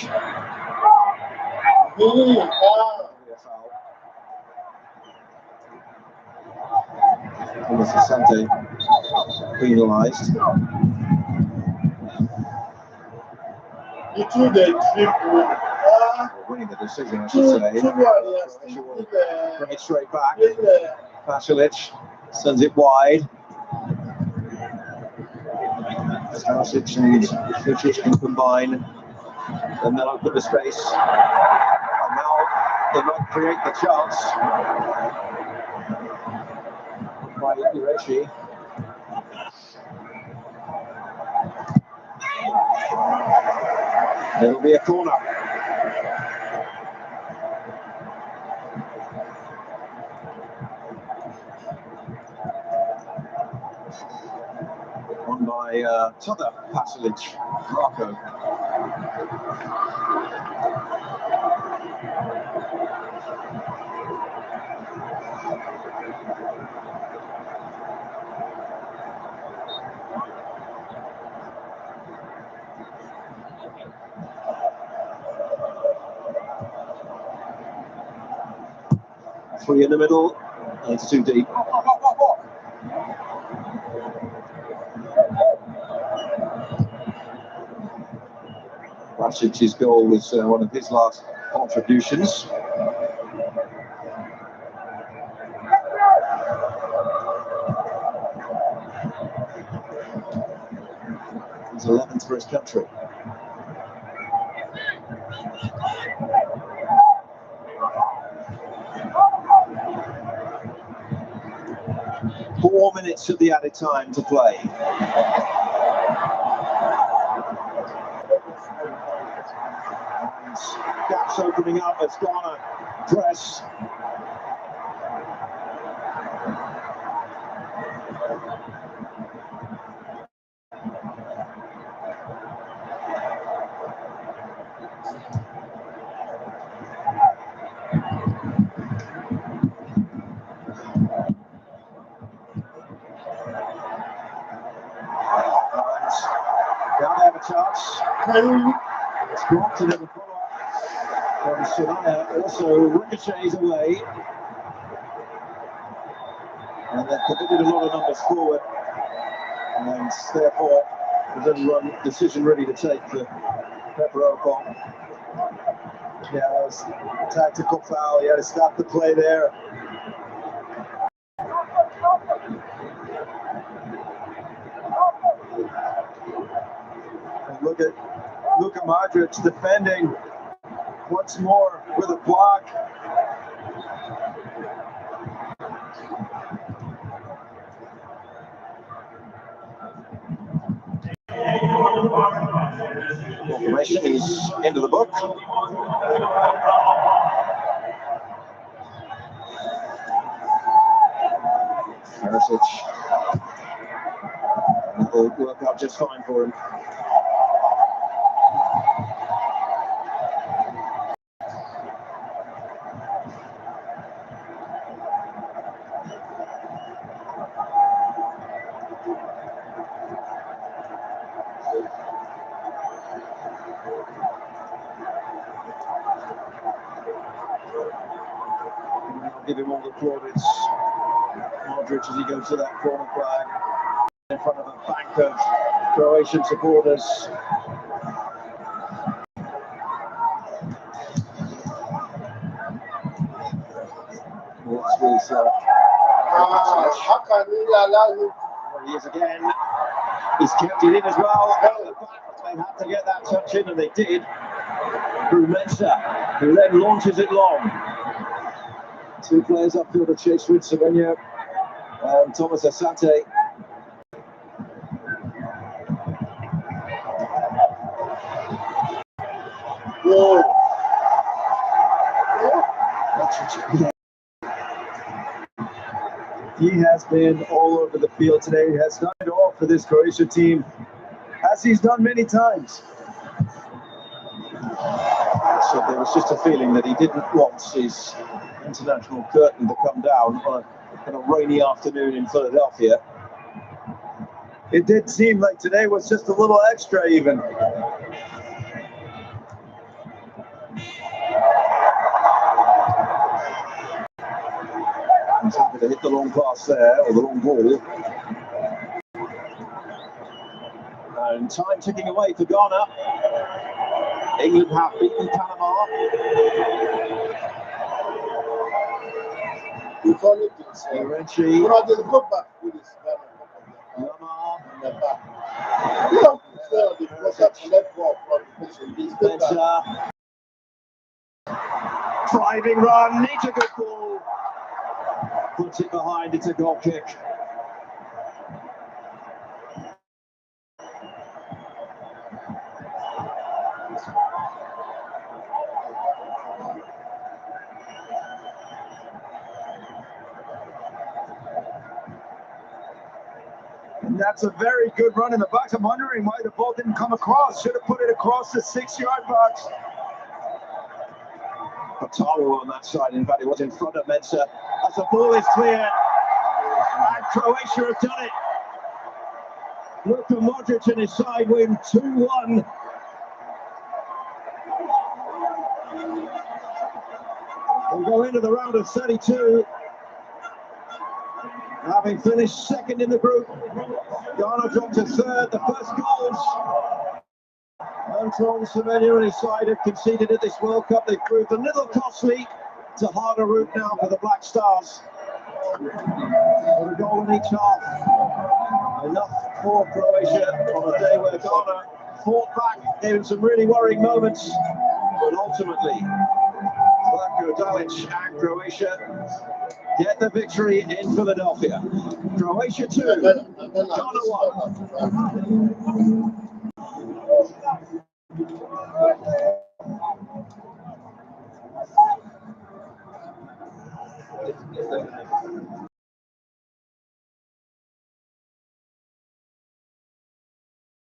Asante penalised. Winning the decision, I should say. Bring it straight back. Pasalic sends it wide. Pasalic and Sucic can combine, and then open the space. And now they might create the chance. By Irechi. It'll be a corner. Won by Tother Pasalic, Marco. Three in the middle, it's too deep. Rasic's goal was one of his last contributions. He's 11th for his country. Four minutes of the added time to play. And gaps opening up as Ghana press. Chance. It's blocked and the follow-up from Soraya also ricochets away. And they've committed a lot of numbers forward. And therefore, there's only one decision ready to take for Pepperopong. Yeah, that was a tactical foul. He had to stop the play there. Look at Luka Modric defending once more with a block. Confirmation is into the book. Perisic. It'll work out just fine for him. Give him all the plaudits. Modric as he goes to that corner flag in front of a bank of Croatian supporters. What's with how can we allow him? There he is again. He's kept it in as well. They had to get that touch in, and they did. Through Mensah, who then launches it long. Two players upfield to chase with Savigno and Thomas Asante. He has been all over the field today. He has done it all for this Croatia team, as he's done many times. So there was just a feeling that he didn't want his international curtain to come down on a rainy afternoon in Philadelphia. It did seem like today was just a little extra even. He's happy to hit the long pass there, or the long ball. And time ticking away for Ghana. England have beaten Panama. We follow this. Reggie. You know, just go back with this. Lamar. And the back. You know, the process let go from the position. Driving run, needs a good ball. Puts it behind, it's a goal kick. And that's a very good run in the box. I'm wondering why the ball didn't come across. Should have put it across the 6-yard box. Patawu on that side, in fact, it was in front of Mensah. As the ball is clear, and Croatia have done it. Luka Modric and his side win 2-1. We'll go into the round of 32. Having finished second in the group, Ghana dropped to third. The first goals Antoine Semenyo and his side have conceded at this World Cup. They've proved a little costly. It's a harder route now for the Black Stars. With a goal in each half. Enough for Croatia on a day where Ghana fought back, gave them some really worrying moments, but ultimately, Zlatko Dalic and Croatia get the victory in Philadelphia. Croatia 2, Ghana 1.